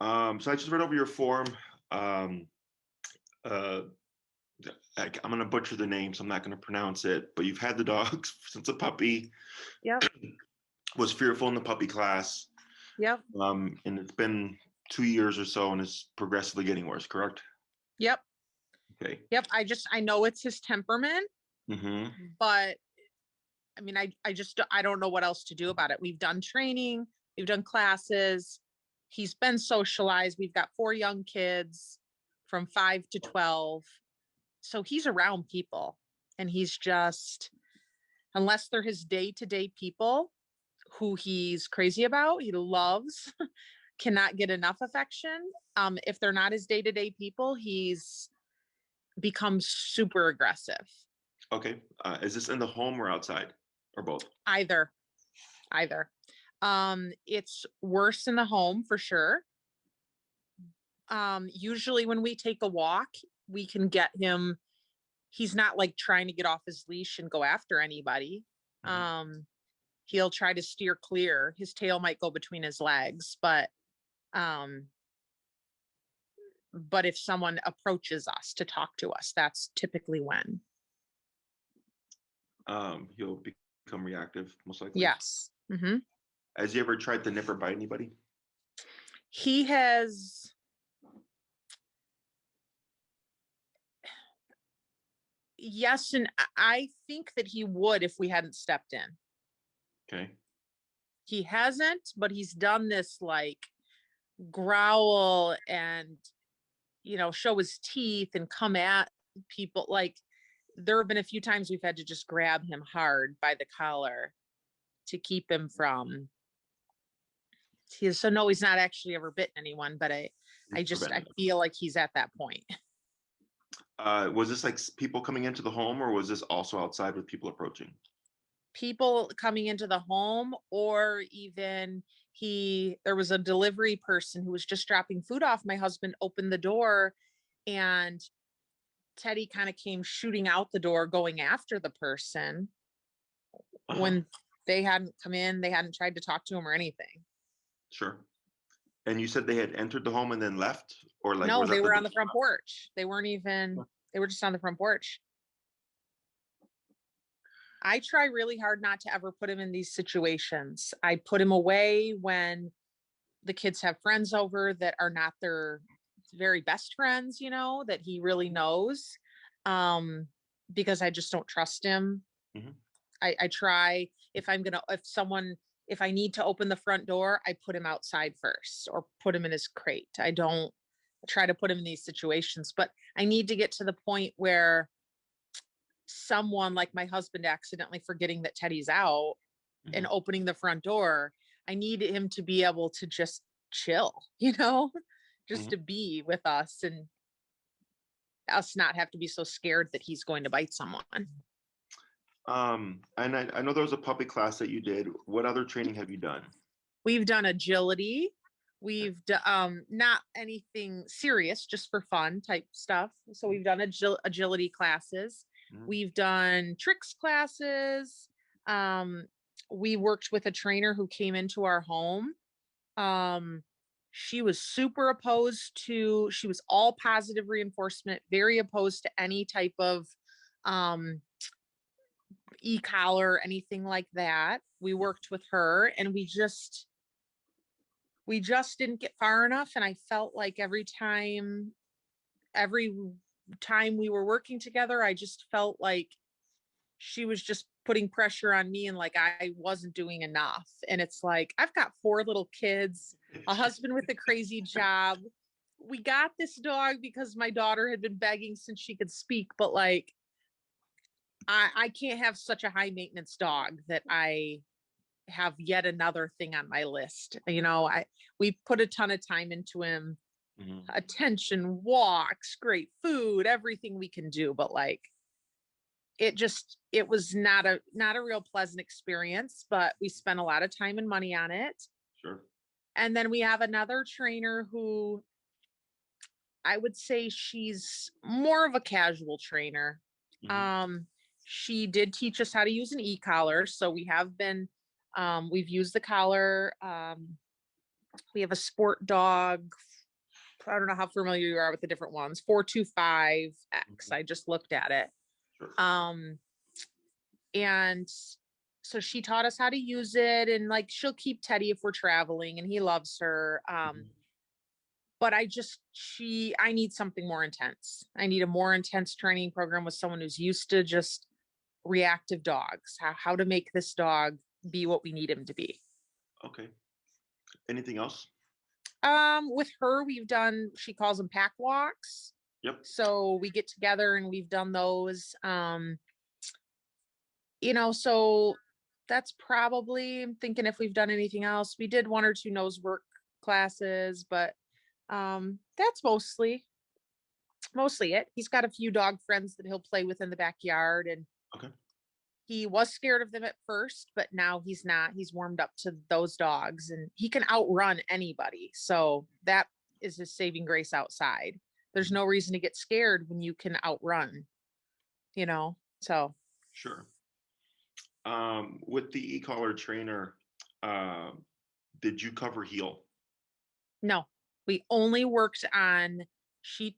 So I just read over your form. Um, uh, I'm gonna butcher the name, so I'm not gonna pronounce it. But you've had the dogs since a puppy. Yep. Was fearful in the puppy class. Yep. And it's been 2 years or so, and it's progressively getting worse. Correct? Yep. Okay. Yep. I know it's his temperament, Mm-hmm. but I mean, I don't know what else to do about it. We've done training, we've done classes. He's been socialized. We've got 4 young kids from 5 to 12. So he's around people, and he's just, unless they're his day-to-day people who he's crazy about, he loves, cannot get enough affection. If they're not his day-to-day people, he's become super aggressive. Okay. Is this in the home or outside, or both? Either. It's worse in the home for sure. Usually when we take a walk, we can get him, he's not like trying to get off his leash and go after anybody. Mm-hmm. He'll try to steer clear. His tail might go between his legs, but if someone approaches us to talk to us, that's typically when. He'll become reactive, most likely. Yes. Mm-hmm. Has he ever tried to nip or bite anybody? He has. Yes, and I think that he would if we hadn't stepped in. Okay. He hasn't, but he's done this like growl and, show his teeth and come at people. Like, there have been a few times we've had to just grab him hard by the collar to keep him from. So no, he's not actually ever bitten anyone, but I feel like he's at that point. Was this like people coming into the home, or was this also outside with people approaching? People coming into the home, or even there was a delivery person who was just dropping food off. My husband opened the door and Teddy kind of came shooting out the door, going after the person when they hadn't come in, they hadn't tried to talk to him or anything. Sure. And you said they had entered the home and then left, or like no, they were on the front porch. They were just on the front porch. I try really hard not to ever put him in these situations. I put him away when the kids have friends over that are not their very best friends, that he really knows, because I just don't trust him. Mm-hmm. I try, if I need to open the front door, I put him outside first or put him in his crate. I don't try to put him in these situations, but I need to get to the point where someone like my husband accidentally forgetting that Teddy's out mm-hmm. and opening the front door, I need him to be able to just chill, just mm-hmm. to be with us and us not have to be so scared that he's going to bite someone. And I know there was a puppy class that you did. What other training have you done? We've done agility. We've done not anything serious, just for fun type stuff. So we've done agility classes. Mm-hmm. We've done tricks classes. We worked with a trainer who came into our home. She was super opposed to, she was all positive reinforcement, very opposed to any type of e-collar, anything like that. We worked with her and we just didn't get far enough. And I felt like every time we were working together, I just felt like she was just putting pressure on me and like I wasn't doing enough. And it's like, I've got 4 little kids, a husband with a crazy job. We got this dog because my daughter had been begging since she could speak, but like, I can't have such a high maintenance dog that I have yet another thing on my list. We put a ton of time into him, mm-hmm. attention, walks, great food, everything we can do. But like, it was not a real pleasant experience, but we spent a lot of time and money on it. Sure. And then we have another trainer who I would say she's more of a casual trainer. Mm-hmm. She did teach us how to use an e-collar. So we have been, we've used the collar. We have a sport dog I don't know how familiar you are with the different ones. 425X. I just looked at it. Sure. And so she taught us how to use it, and like she'll keep Teddy if we're traveling, and he loves her. But I need something more intense. I need a more intense training program with someone who's used to just reactive dogs, how to make this dog be what we need him to be. Okay. Anything else? With her, she calls them pack walks. Yep. So we get together and we've done those. So that's probably, I'm thinking if we've done anything else. We did 1 or 2 nose work classes, but that's mostly it. He's got a few dog friends that he'll play with in the backyard, and okay. He was scared of them at first, but now he's not. He's warmed up to those dogs, and he can outrun anybody. So that is his saving grace outside. There's no reason to get scared when you can outrun, so. Sure. With the e-collar trainer, did you cover heel? No, we only worked on, she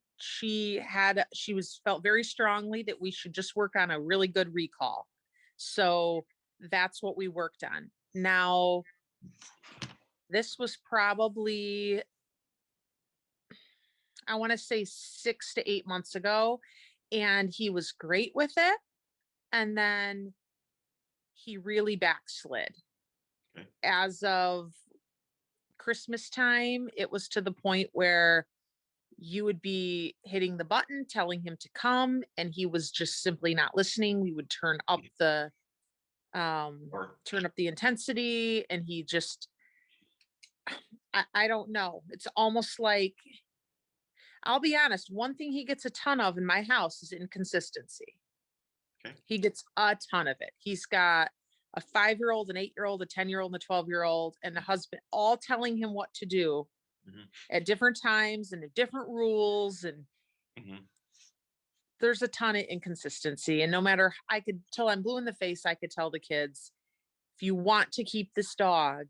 felt very strongly that we should just work on a really good recall. So that's what we worked on. Now, this was probably, I want to say 6 to 8 months ago, and he was great with it. And then he really backslid. Okay. As of Christmas time, it was to the point where you would be hitting the button, telling him to come, and he was just simply not listening. We would turn up the intensity, and he just, I don't know. It's almost like, I'll be honest, one thing he gets a ton of in my house is inconsistency. Okay. He gets a ton of it. He's got a 5-year-old, an 8-year-old, a 10-year-old, and a 12-year-old, and a husband, all telling him what to do at different times and at different rules. And there's a ton of inconsistency. And no matter, till I'm blue in the face, I could tell the kids, if you want to keep this dog,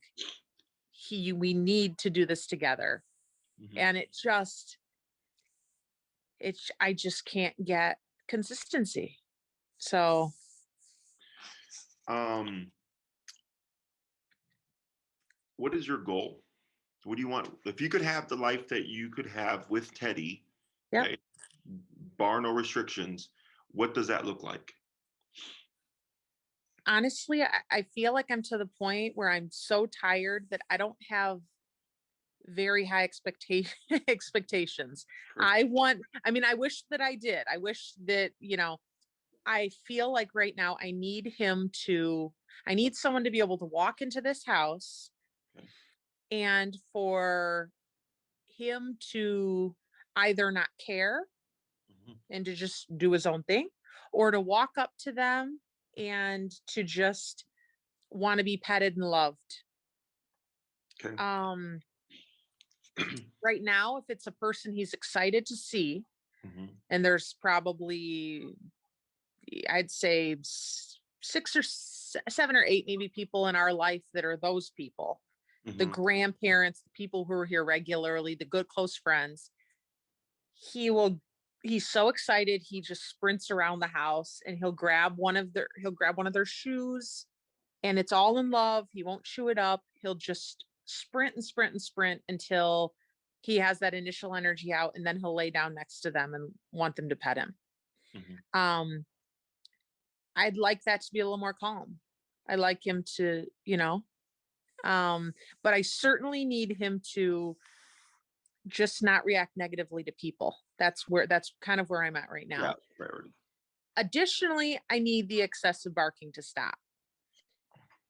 we need to do this together. And I just can't get consistency. So, what is your goal? What do you want? If you could have the life that you could have with Teddy, okay, bar no restrictions, what does that look like? Honestly, I feel like I'm to the point where I'm so tired that I don't have very high expectations. Sure. I wish that I did. I wish that, I feel like right now I need someone to be able to walk into this house and for him to either not care and to just do his own thing, or to walk up to them and to just want to be petted and loved. Okay. Right now, if it's a person he's excited to see, and there's probably, I'd say 6 or 7 or 8 maybe people in our life that are those people, the grandparents, the people who are here regularly, the good close friends. He's so excited, he just sprints around the house, and he'll grab one of their shoes, and it's all in love. He won't chew it up. He'll just sprint and sprint and sprint until he has that initial energy out, and then he'll lay down next to them and want them to pet him. I'd like that to be a little more calm. I like him to, but I certainly need him to just not react negatively to people. That's kind of where I'm at right now. Yeah, priority. Additionally, I need the excessive barking to stop.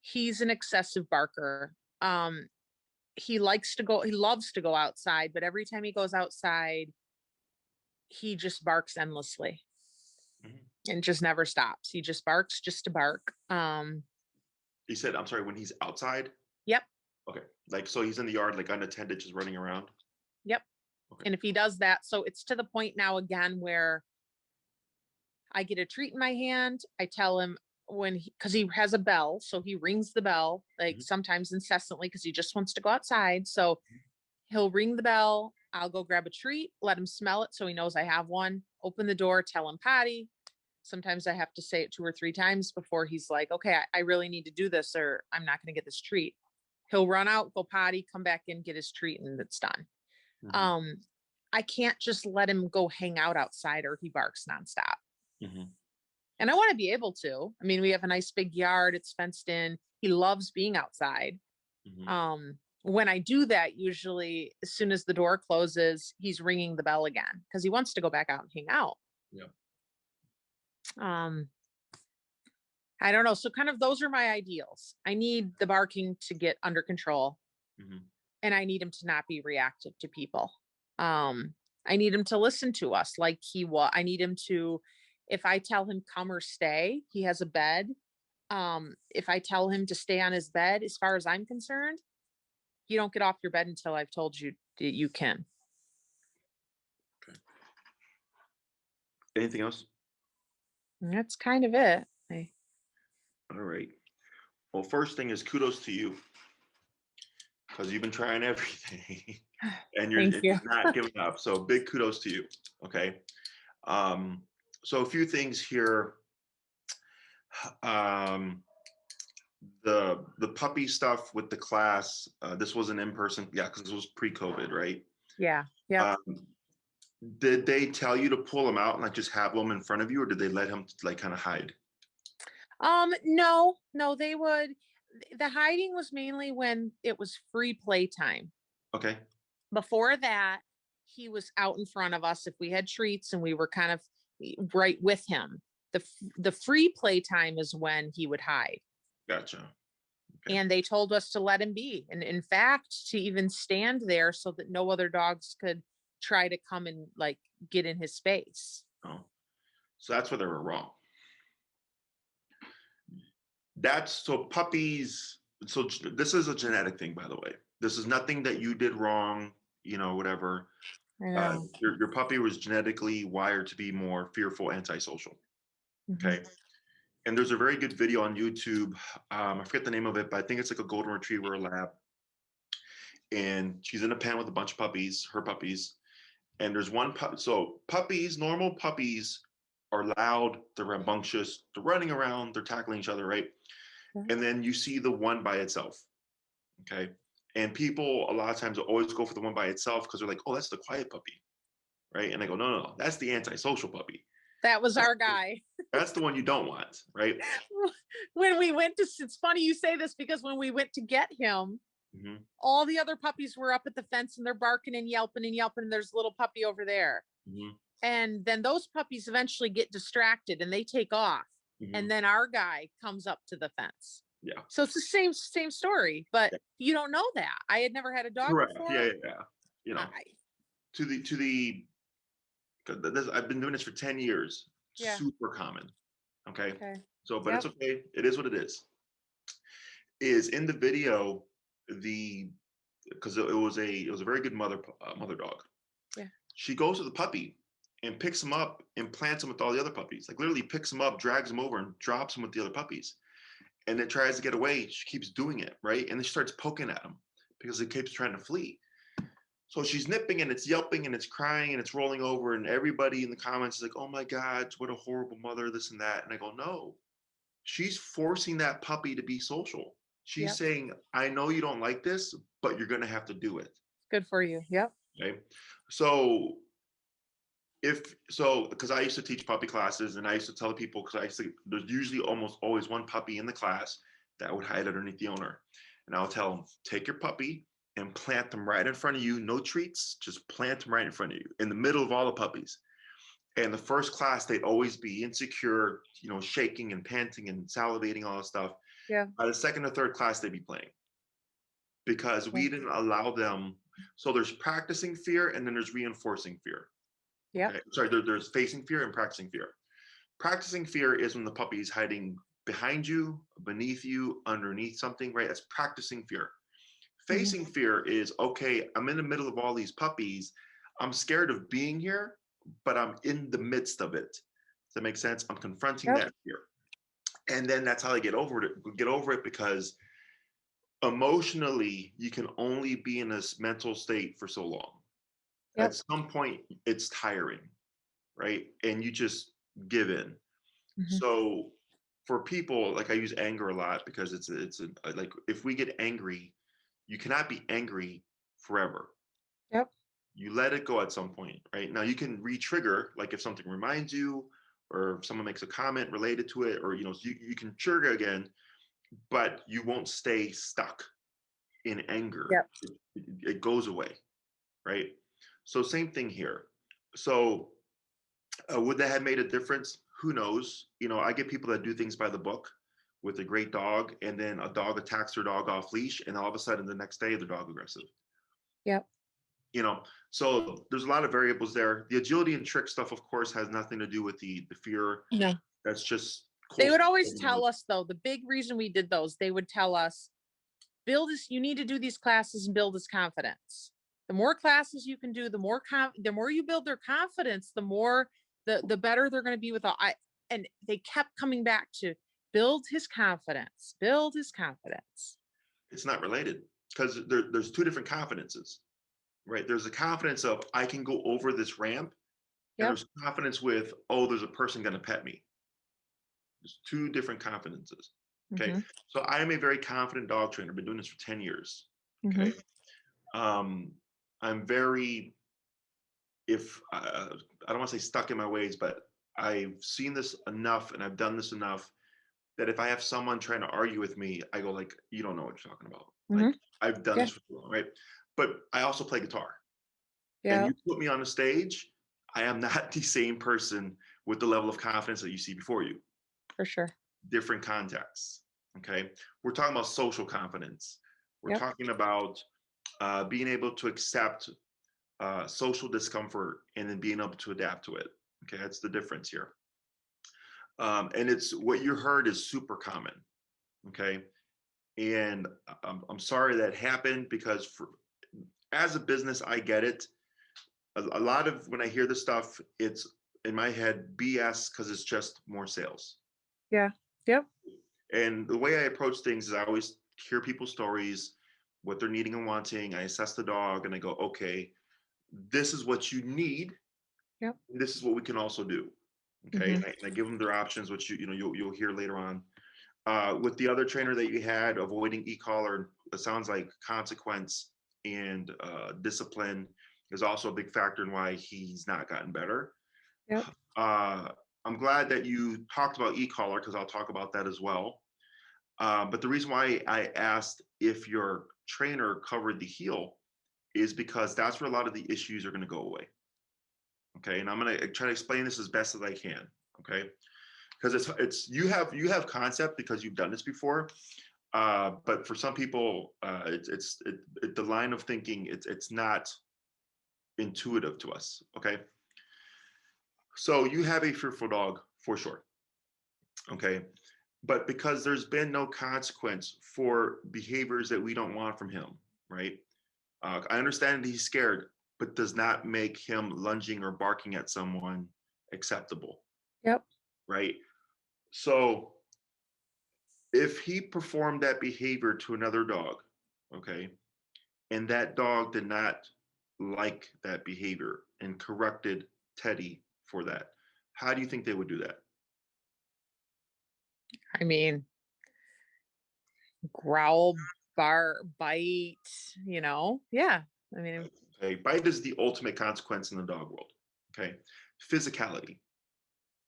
He's an excessive barker. He loves to go outside, but every time he goes outside, he just barks endlessly and just never stops. He just barks just to bark. He said, I'm sorry, when he's outside? Yep. Okay. So he's in the yard, unattended, just running around? Yep. Okay. And if he does that, so it's to the point now again where I get a treat in my hand. I tell him because he has a bell, so he rings the bell sometimes incessantly because he just wants to go outside. So he'll ring the bell, I'll go grab a treat, let him smell it so he knows I have one, open the door, tell him potty. Sometimes I have to say it 2 or 3 times before he's like, okay, I really need to do this or I'm not going to get this treat. He'll run out, go potty, come back in, get his treat, and it's done. Mm-hmm. I can't just let him go hang out outside or he barks nonstop. Mm-hmm. And I want to be able to. I mean, we have a nice big yard. It's fenced in. He loves being outside. Mm-hmm. When I do that, usually as soon as the door closes, he's ringing the bell again because he wants to go back out and hang out. Yeah. I don't know. So kind of those are my ideals. I need the barking to get under control. Mm-hmm. And I need him to not be reactive to people. I need him to listen to us like I need him to, if I tell him come or stay, he has a bed. If I tell him to stay on his bed, as far as I'm concerned, you don't get off your bed until I've told you that you can. Okay. Anything else? And that's kind of it. All right. Well, first thing is kudos to you because you've been trying everything and you're not giving up. So big kudos to you. Okay. So a few things here. The puppy stuff with the class, this wasn't in person. Yeah, because this was pre-COVID, right? Yeah. Yeah. Did they tell you to pull him out and like just have them in front of you, or did they let him like kind of hide? No, they would. The hiding was mainly when it was free playtime. Okay. Before that, he was out in front of us if we had treats and we were kind of right with him. The free playtime is when he would hide. Gotcha. Okay. And they told us to let him be. And in fact, to even stand there so that no other dogs could try to come and like get in his space. Oh, so that's where they were wrong. So puppies. So this is a genetic thing, by the way. This is nothing that you did wrong, whatever. Your puppy was genetically wired to be more fearful, antisocial. Mm-hmm. Okay. And there's a very good video on YouTube. I forget the name of it, but I think it's like a golden retriever lab. And she's in a pen with a bunch of puppies, her puppies. And there's one puppy. So puppies, normal puppies are loud, they're rambunctious, they're running around, they're tackling each other, right? Mm-hmm. And then you see the one by itself. Okay. And people a lot of times always go for the one by itself because they're like, oh, that's the quiet puppy. Right. And I go, no, that's the antisocial puppy. That was our guy. That's the one you don't want, right? When we went to, it's funny you say this because when we went to get him, mm-hmm. all the other puppies were up at the fence and they're barking and yelping. And there's a little puppy over there. Mm-hmm. And then those puppies eventually get distracted and they take off. Mm-hmm. And then our guy comes up to the fence. Yeah. So it's the same story, but you don't know that. I had never had a dog before. Yeah. I've been doing this for 10 years. Yeah. Super common. Okay. So, but it's okay. It is what it is. Is in the video, because it was a very good mother dog. Yeah. She goes to the puppy and picks him up and plants him with all the other puppies. Like literally picks him up, drags him over and drops him with the other puppies. And it tries to get away. She keeps doing it, right? And then she starts poking at him because it keeps trying to flee. So she's nipping and it's yelping and it's crying and it's rolling over and everybody in the comments is like, oh my God, what a horrible mother, this and that. And I go, no, she's forcing that puppy to be social. She's saying, I know you don't like this, but you're going to have to do it. Good for you. Yep. Okay. So because I used to teach puppy classes and I used to tell people, there's usually almost always one puppy in the class that would hide underneath the owner. And I'll tell them, take your puppy and plant them right in front of you. No treats, just plant them right in front of you in the middle of all the puppies. And the first class, they'd always be insecure, shaking and panting and salivating, all that stuff. Yeah. By the second or third class, they'd be playing because we didn't allow them. So there's practicing fear and then there's reinforcing fear. Yeah. Okay? Sorry, there's facing fear and practicing fear. Practicing fear is when the puppy is hiding behind you, beneath you, underneath something, right? That's practicing fear. Facing fear is, okay, I'm in the middle of all these puppies. I'm scared of being here, but I'm in the midst of it. Does that make sense? I'm confronting that fear. And then that's how I get over it because emotionally, you can only be in this mental state for so long. At Yep. some point, it's tiring, right? And you just give in. Hmm. So for people, like I use anger a lot because like if we get angry, you cannot be angry forever. Yep. You let it go at some point, right? Now you can re-trigger, like if something reminds you, or if someone makes a comment related to it, or you can trigger again, but you won't stay stuck in anger. Yep. It goes away, right? So same thing here. So would that have made a difference? Who knows? I get people that do things by the book with a great dog, and then a dog attacks their dog off leash, and all of a sudden the next day the dog aggressive. Yep. you know so there's a lot of variables there. The agility and trick stuff, of course, has nothing to do with the fear. No. That's just They cool would stuff. always tell us, though, the big reason we did those, they would tell us, you need to do these classes and build his confidence. The more classes you can do, the more you build their confidence, the better they're going to be with and they kept coming back to build his confidence, build his confidence. It's not related, because there's two different confidences, right? There's a confidence of I can go over this ramp, and Yep. there's confidence with, oh, there's a person going to pet me. There's two different confidences. Okay. Mm-hmm. So I am a very confident dog trainer. I've been doing this for 10 years. Mm-hmm. Okay. I'm very, if I don't want to say stuck in my ways, but I've seen this enough and I've done this enough that if I have someone trying to argue with me, I go like, you don't know what you're talking about. Mm-hmm. Like, I've done Yeah. this for too long, right? But I also play guitar. And Yeah. you put me on a stage, I am not the same person with the level of confidence that you see before you. For sure. Different contexts. Okay. We're talking about social confidence. We're Yep. talking about being able to accept social discomfort and then being able to adapt to it. Okay. That's the difference here. And it's what you heard is super common. Okay. And I'm sorry that happened, because as a business, I get it. A lot of when I hear this stuff, it's in my head BS, because it's just more sales. Yeah. Yep. And the way I approach things is I always hear people's stories, what they're needing and wanting. I assess the dog and I go, okay, this is what you need. Yep. This is what we can also do. Okay. Mm-hmm. And I give them their options, which you'll hear later on. With the other trainer that you had, avoiding e-collar, it sounds like consequence and discipline is also a big factor in why he's not gotten better. Yep. I'm glad that you talked about e-collar, because I'll talk about that as well. But the reason why I asked if your trainer covered the heel is because that's where a lot of the issues are going to go away. Okay, and I'm going to try to explain this as best as I can. Okay, because it's you have concept because you've done this before, but for some people, the line of thinking, it's not intuitive to us. Okay, so you have a fearful dog for sure. Okay, but because there's been no consequence for behaviors that we don't want from him, right? I understand that he's scared, but does not make him lunging or barking at someone acceptable, Yep. right? So if he performed that behavior to another dog, okay, and that dog did not like that behavior and corrected Teddy for that, how do you think they would do that? I mean, growl, bite, Yeah. I mean, Okay, bite is the ultimate consequence in the dog world. Okay, physicality.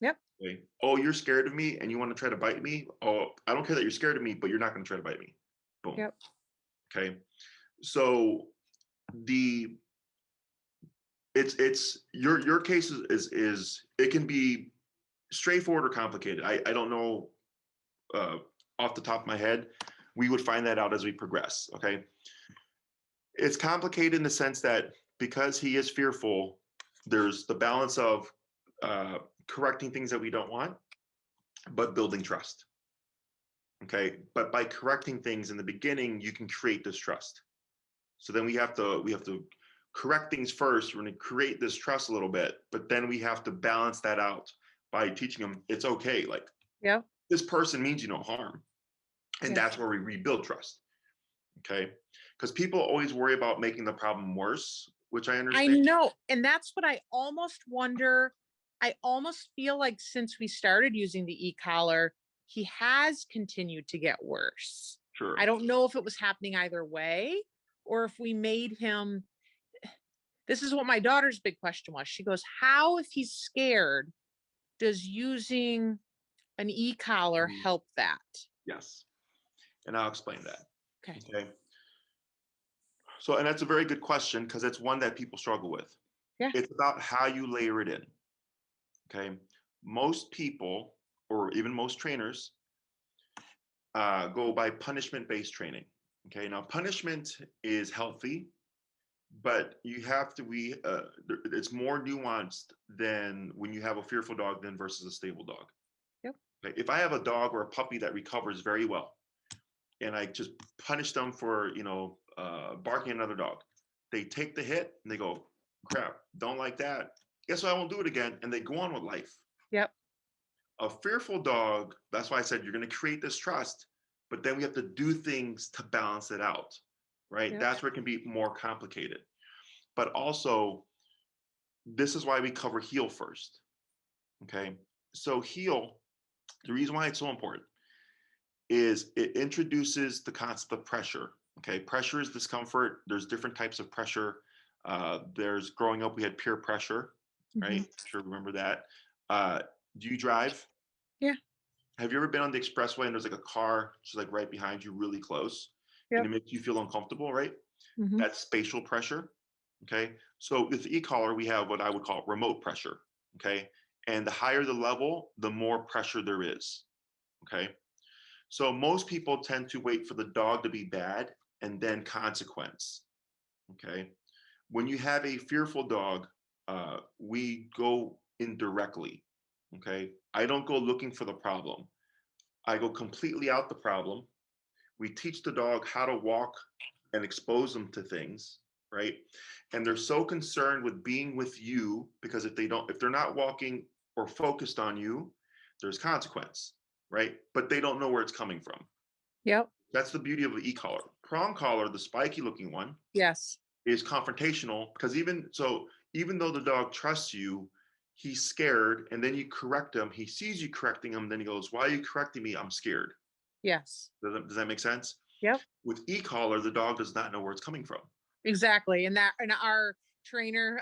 yep. Okay. Oh, you're scared of me and you want to try to bite me? Oh, I don't care that you're scared of me, but you're not going to try to bite me. Boom. Yep. Okay. So the it's your case is it can be straightforward or complicated. I don't know off the top of my head. We would find that out as we progress. Okay. It's complicated in the sense that because he is fearful, there's the balance of correcting things that we don't want, but building trust. Okay, but by correcting things in the beginning, you can create this trust. So then we have to correct things first. We're going to create this trust a little bit, but then we have to balance that out by teaching them it's okay. Like, Yeah. this person means you no harm, and Yeah. that's where we rebuild trust. Okay, because people always worry about making the problem worse, which I I understand. know. And that's what I almost wonder. I almost feel like since we started using the e-collar, he has continued to get worse. I Sure. don't know if it was happening either way or if we made him. This is what my daughter's big question was. She goes, how, if he's scared, does using an e-collar Mhm. help that? Yes. And I'll explain that. Okay. Okay. So, and that's a very good question because it's one that people struggle with. Yeah. It's about how you layer it in. Okay. Most people, or even most trainers, go by punishment based training. Okay. Now, punishment is healthy, but you have to be, it's more nuanced than when you have a fearful dog than versus a stable dog. Yep. Okay? If I have a dog or a puppy that recovers very well, and I just punish them for, barking at another dog, they take the hit and they go, crap, don't like that. Guess what? I won't do it again. And they go on with life. Yep. A fearful dog, that's why I said you're going to create this trust, but then we have to do things to balance it out, right? Yep. That's where it can be more complicated. But also, this is why we cover heal first. Okay. So, heal, the reason why it's so important is it introduces the concept of pressure. Okay. Pressure is discomfort. There's different types of pressure. There's growing up, we had peer pressure, right? Mhm. I'm sure you remember that. Uh, do you drive? Yeah. Have you ever been on the expressway and there's like a car just like right behind you, really close, and Yep. it makes you feel uncomfortable, right? Mhm. That's spatial pressure. Okay. So with the e-collar, we have what I would call remote pressure. Okay. And the higher the level, the more pressure there is. Okay. So most people tend to wait for the dog to be bad and then consequence. Okay. When you have a fearful dog, we go indirectly. Okay. I don't go looking for the problem. I go completely out the problem. We teach the dog how to walk and expose them to things, right? And they're so concerned with being with you because if they're not walking or focused on you, there's consequence, right? But they don't know where it's coming from. Yep. That's the beauty of the e-collar. Prong collar, the spiky looking one, Yes. is confrontational because even though the dog trusts you, he's scared, and then you correct him. He sees you correcting him, then he goes, "Why are you correcting me? I'm scared." Yes. Does that make sense? Yep. With e-collar, the dog does not know where it's coming from. Exactly. And our trainer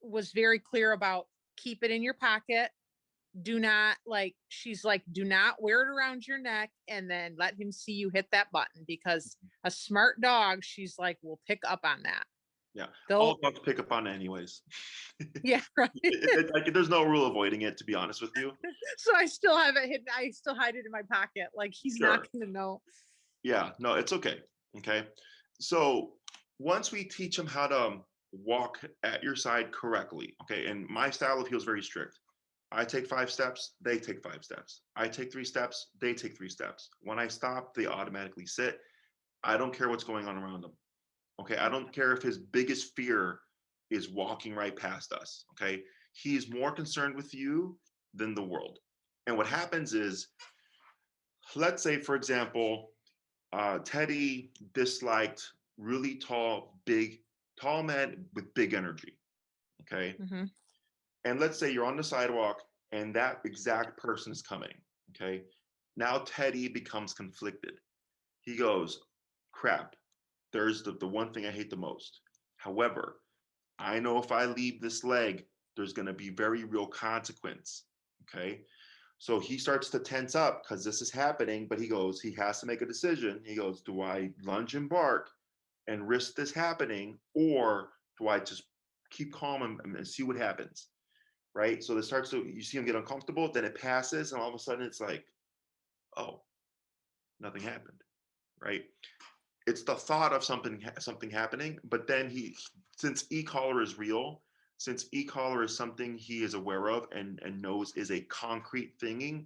was very clear about keep it in your pocket. Do not, like, she's like, do not wear it around your neck and then let him see you hit that button, because a smart dog, she's like, will pick up on that. Yeah, all They'll dogs pick up on it anyways. Yeah, right. Like, there's no rule avoiding it, to be honest with you. So I still have it hidden. I still hide it in my pocket. Like, he's not Sure. gonna know. Yeah, no, it's okay. Okay. So once we teach them how to walk at your side correctly, okay, and my style of heel is very strict. I take 5 steps, they take 5 steps. I take 3 steps, they take 3 steps. When I stop, they automatically sit. I don't care what's going on around them. Okay. I don't care if his biggest fear is walking right past us. Okay. He's more concerned with you than the world. And what happens is, let's say, for example, Teddy disliked really tall men with big energy. Okay. Mm-hmm. And let's say you're on the sidewalk and that exact person is coming. Okay. Now Teddy becomes conflicted. He goes, crap, there's the one thing I hate the most. However, I know if I leave this leg, there's going to be very real consequence. Okay. So he starts to tense up because this is happening, but he has to make a decision. He goes, do I lunge and bark and risk this happening, or do I just keep calm and see what happens? Right. So you see him get uncomfortable, then it passes, and all of a sudden it's like, oh, nothing happened. Right. It's the thought of something happening, but then since e-collar is real, since e-collar is something he is aware of and knows is a concrete thing,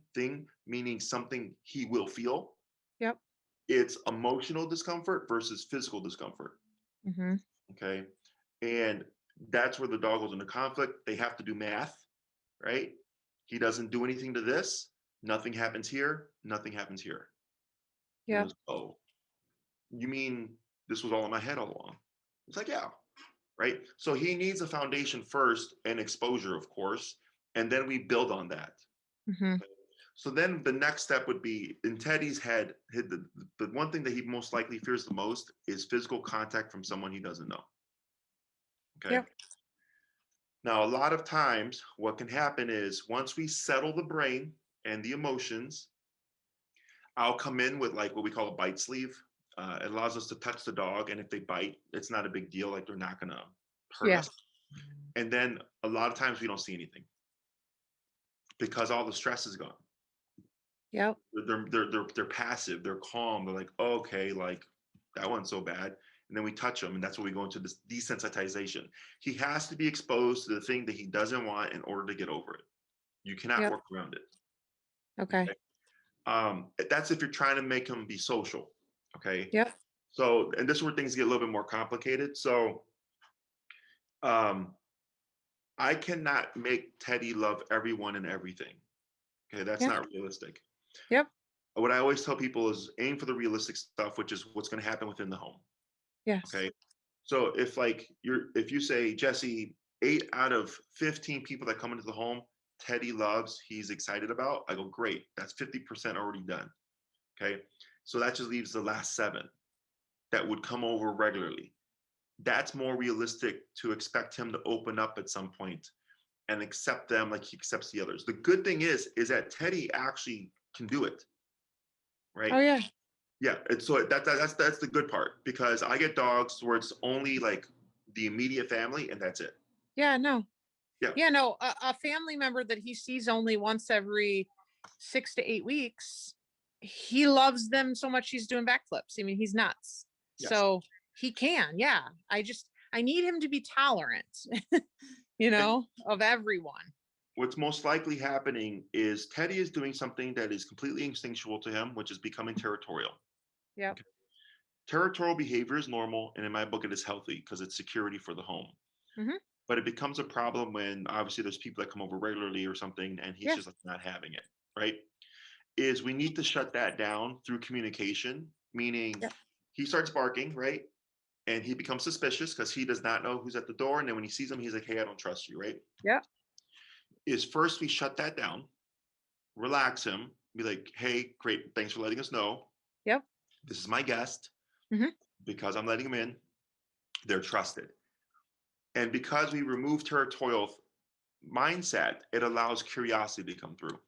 meaning something he will feel, Yep. it's emotional discomfort versus physical discomfort. Mm-hmm. Okay. And that's where the dog goes into conflict. They have to do math, right? He doesn't do anything to this, nothing happens here, nothing happens here. He Yep. goes, oh, you mean this was all in my head all along? It's like, yeah. right? So he needs a foundation first and exposure, of course, and then we build on that. Mm-hmm. So then the next step would be in Teddy's head, the one thing that he most likely fears the most is physical contact from someone he doesn't know. Okay. Yep. Now, a lot of times, what can happen is once we settle the brain and the emotions, I'll come in with like what we call a bite sleeve. It allows us to touch the dog, and if they bite, it's not a big deal. Like they're not gonna hurt Yeah. us. And then a lot of times we don't see anything because all the stress is gone. Yep. They're passive. They're calm. They're like, oh, okay, like that one's so bad. And then we touch them, and that's when we go into this desensitization. He has to be exposed to the thing that he doesn't want in order to get over it. You cannot Yep. work around it. Okay. That's if you're trying to make him be social. Okay. Yep. So, and this is where things get a little bit more complicated. So, I cannot make Teddy love everyone and everything. Okay, that's Yep. not realistic. Yep. What I always tell people is aim for the realistic stuff, which is what's going to happen within the home. Yes. Okay. So if you say, Jesse, 8 out of 15 people that come into the home, Teddy loves, he's excited about, I go, great. That's 50% already done. Okay. So that just leaves the last 7 that would come over regularly. That's more realistic to expect him to open up at some point and accept them like he accepts the others. The good thing is that Teddy actually can do it, right? Oh yeah. Yeah, so that's the good part, because I get dogs where it's only like the immediate family and that's it. Yeah. No. Yeah. Yeah. No. A family member that he sees only once every 6 to 8 weeks, he loves them so much he's doing backflips. I mean, he's nuts. Yes. So he can. Yeah. I need him to be tolerant, of everyone. What's most likely happening is Teddy is doing something that is completely instinctual to him, which is becoming territorial. Yep. Okay. Territorial behavior is normal, and in my book, it is healthy because it's security for the home. Mm-hmm. But it becomes a problem when obviously there's people that come over regularly or something, and he's just like not having it, right? Is we need to shut that down through communication, meaning Yep. he starts barking, right? And he becomes suspicious because he does not know who's at the door. And then when he sees him, he's like, hey, I don't trust you, right? Yep. Is first we shut that down, relax him, be like, hey, great, thanks for letting us know. Yep. This is my guest. Mm-hmm. Because I'm letting him in, they're trusted. And because we remove territorial mindset, it allows curiosity to come through.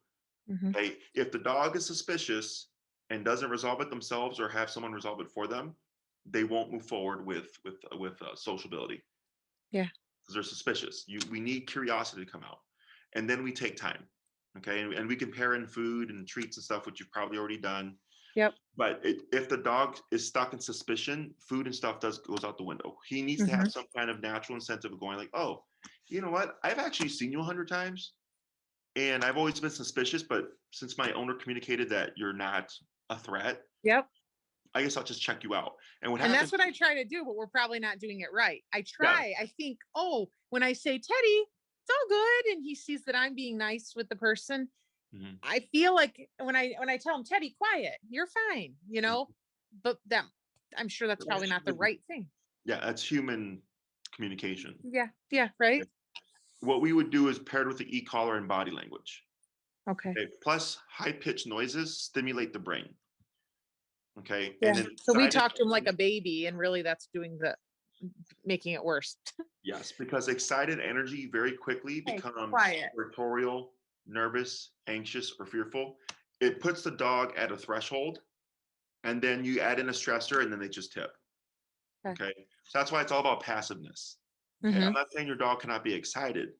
Mm-hmm. Okay? If the dog is suspicious and doesn't resolve it themselves or have someone resolve it for them, they won't move forward with sociability. Yeah. Because they're suspicious. We need curiosity to come out, and then we take time. Okay, and we can pair in food and treats and stuff, which you've probably already done. Yep. But if the dog is stuck in suspicion, food and stuff goes out the window. He needs to Mm-hmm. have some kind of natural incentive of going like, oh, you know what? I've actually seen you 100 times, and I've always been suspicious. But since my owner communicated that you're not a threat, Yep. I guess I'll just check you out. And what And happens? that's what I try to do, but we're probably not doing it right. I Yeah. think, when I say, Teddy, it's all good, and he sees that I'm being nice with the person, Mhm. I feel like when I tell him, Teddy, quiet, you're fine, but I'm sure that's probably not the right thing. Yeah, that's human communication. Yeah. Yeah. Right. What we would do is paired with the e-collar and body language. Okay. Okay. Plus, high-pitched noises stimulate the brain. Okay. Yeah. And then So we excited talk to him like energy- a baby, and really that's making it worse. yes, because excited energy very quickly Hey, becomes quiet. territorial, nervous, anxious, or fearful. It puts the dog at a threshold, and then you add in a stressor, and then they just tip. Okay. So that's why it's all about passiveness. Okay. Mm-hmm. I'm not saying your dog cannot be excited.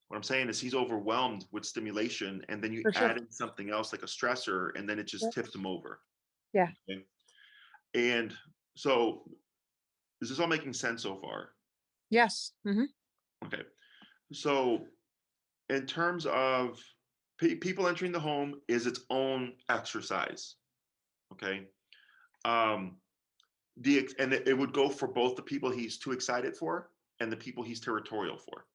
What I'm saying is he's overwhelmed with stimulation, and then you For sure. add in something else like a stressor, and then it just Yep. tips him over. Yeah. Okay? And so, is this all making sense so far? Yes. Mm-hmm. Okay. So, in terms of people entering the home, is its own exercise. Okay. Um, it would go for both the people he's too excited for and the people he's territorial for.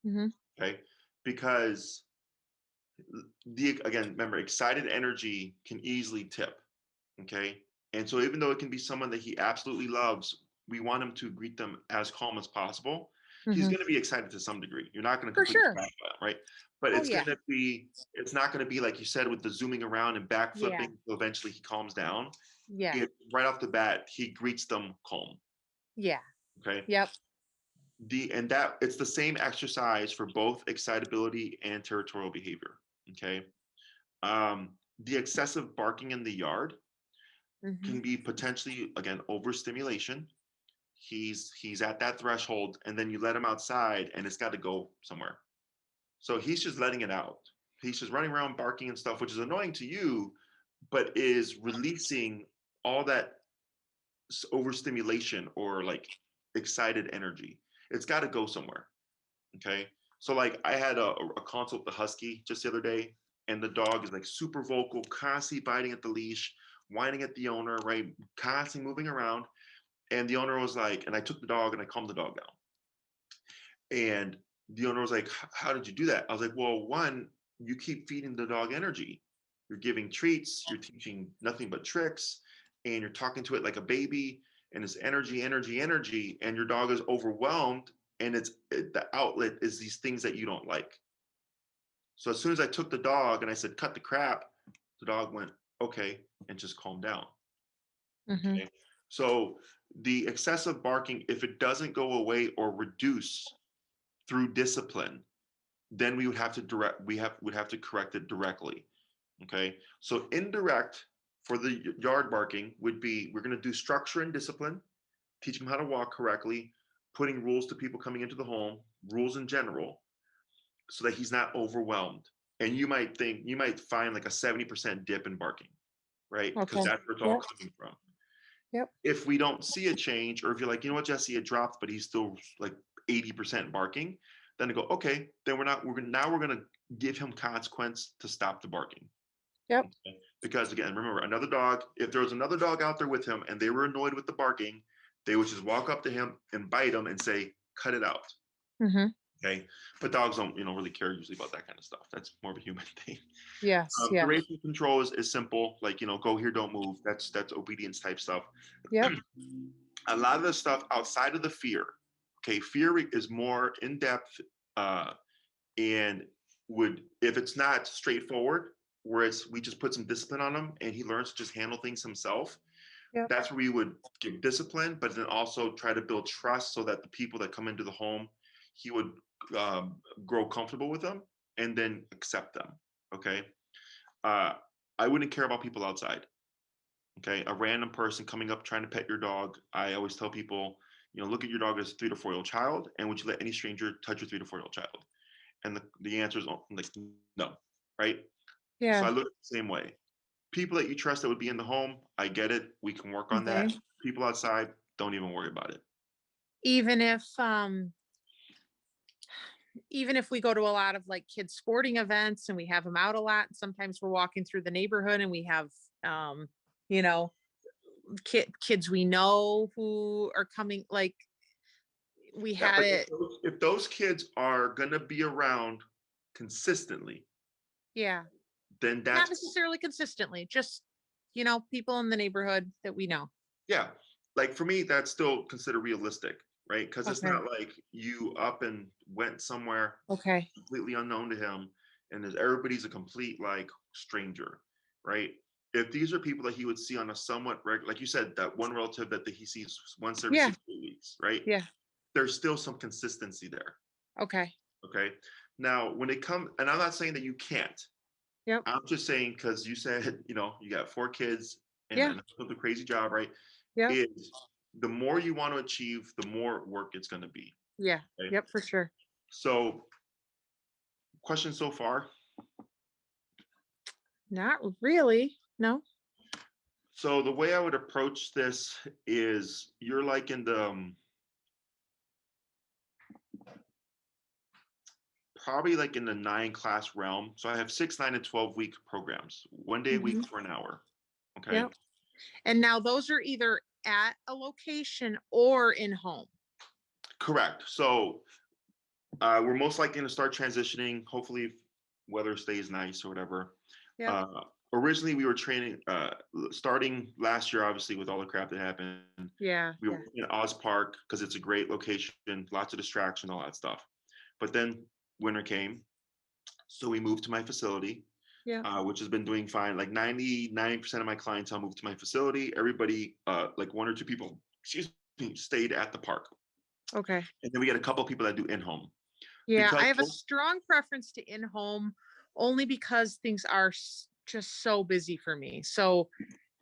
Mm-hmm. Okay. Because again, remember, excited energy can easily tip. Okay. And so even though it can be someone that he absolutely loves, we want him to greet them as calm as possible. he's Mhm. going to be excited to some degree. You're not going to For completely sure. crash out, right? But Oh, yeah. it's not going to be like you said with the zooming around and Yeah. backflipping. So eventually he calms down. Yeah. Right off the bat, he greets them calm. Yeah. Okay. Yep. And that it's the same exercise for both excitability and territorial behavior. Okay. The excessive barking in the yard can Mhm. be potentially, again, overstimulation. He's at that threshold, and then you let him outside, and it's got to go somewhere. So he's just letting it out. He's just running around barking and stuff, which is annoying to you, but is releasing all that overstimulation or like excited energy. It's got to go somewhere. Okay. So like I had a consult with the husky just the other day, and the dog is like super vocal, constantly biting at the leash, whining at the owner, right? Constantly moving around. And the owner was like, and I took the dog and I calmed the dog down. And the owner was like, how did you do that? I was like, well, one, you keep feeding the dog energy. You're giving treats, you're teaching nothing but tricks, and you're talking to it like a baby, and it's energy, energy, energy, and your dog is overwhelmed, and the outlet is these things that you don't like. So as soon as I took the dog and I said, cut the crap, the dog went, okay, and just calmed down. Mhm. Okay. So the excessive barking, if it doesn't go away or reduce through discipline, then we would have to would have to correct it directly. Okay. So indirect for the yard barking would be we're going to do structure and discipline, teach him how to walk correctly, putting rules to people coming into the home, rules in general, so that he's not overwhelmed. And you might find like a 70% dip in barking, right? Because Okay. that's where it's all Yep. coming from. Yep. If we don't see a change, or if you're like, you know what, Jesse, it dropped, but he's still like 80% barking, then I go, okay, then we're gonna give him consequence to stop the barking. Yep. Okay? Because again, remember, another dog, if there was another dog out there with him and they were annoyed with the barking, they would just walk up to him and bite him and say, cut it out. Mhm. Okay. But dogs don't, really care usually about that kind of stuff. That's more of a human thing. Yes. Yeah. Duration control is simple, like go here, don't move. That's obedience type stuff. Yep. A lot of the stuff outside of the fear, okay, fear is more in depth, uh, and would if it's not straightforward, where we just put some discipline on him and he learns to just handle things himself. Yep. That's where we would give discipline, but then also try to build trust so that the people that come into the home, he would grow comfortable with them and then accept them. Okay. uh, I wouldn't care about people outside. Okay, a random person coming up trying to pet your dog. I always tell people, look at your dog as a 3 to 4 year old child, and would you let any stranger touch your 3 to 4 year old child? And the answer is like no, right? So Yeah. I look at the same way. People that you trust that would be in the home, I get it. We can work on that. Okay. People outside, don't even worry about it. Even if even if we go to a lot of like kids sporting events and we have them out a lot, sometimes we're walking through the neighborhood and we have you know kids we know who are coming, like we Yeah, had but it. if those kids are gonna be around consistently, Yeah. then Not that's necessarily consistently, just people in the neighborhood that we know. yeah, like for me, that's still considered realistic, right? Because it's Okay. not like you up and went somewhere Okay. completely unknown to him, and everybody's a complete like stranger, right? If these are people that he would see on a somewhat regular, like you said, that one relative that he sees once every Yeah. 6 weeks, right? Yeah. There's still some consistency there. Okay. Okay. Now, when it comes, and I'm not saying that you can't. Yep. I'm just saying because you said, you got 4 kids and Yeah. a crazy job, right? Yep. Is the more you want to achieve, the more work it's going to be. Yeah. Okay? Yep, for sure. So, question so far. Not really. No. So the way I would approach this is you're like in the probably like in the 9 class realm. So I have 6, 9, and 12 week programs, 1 day a week Hmm. for an hour. Okay. Yep. And now those are either at a location or in home. Correct. So we're most likely going to start transitioning, hopefully, if weather stays nice or whatever. Yep. Uh, originally we were training, starting last year, obviously with all the crap that happened. Yeah. We were in Oz Park because it's a great location, lots of distraction, all that stuff. But then winter came, so we moved to my facility, Yeah. which has been doing fine. Like 99% of my clientele moved to my facility. Everybody, like one or two people, excuse me, stayed at the park. Okay. And then we got a couple of people that do in-home. Yeah, Because I have a strong preference to in-home only because things are just so busy for me. So,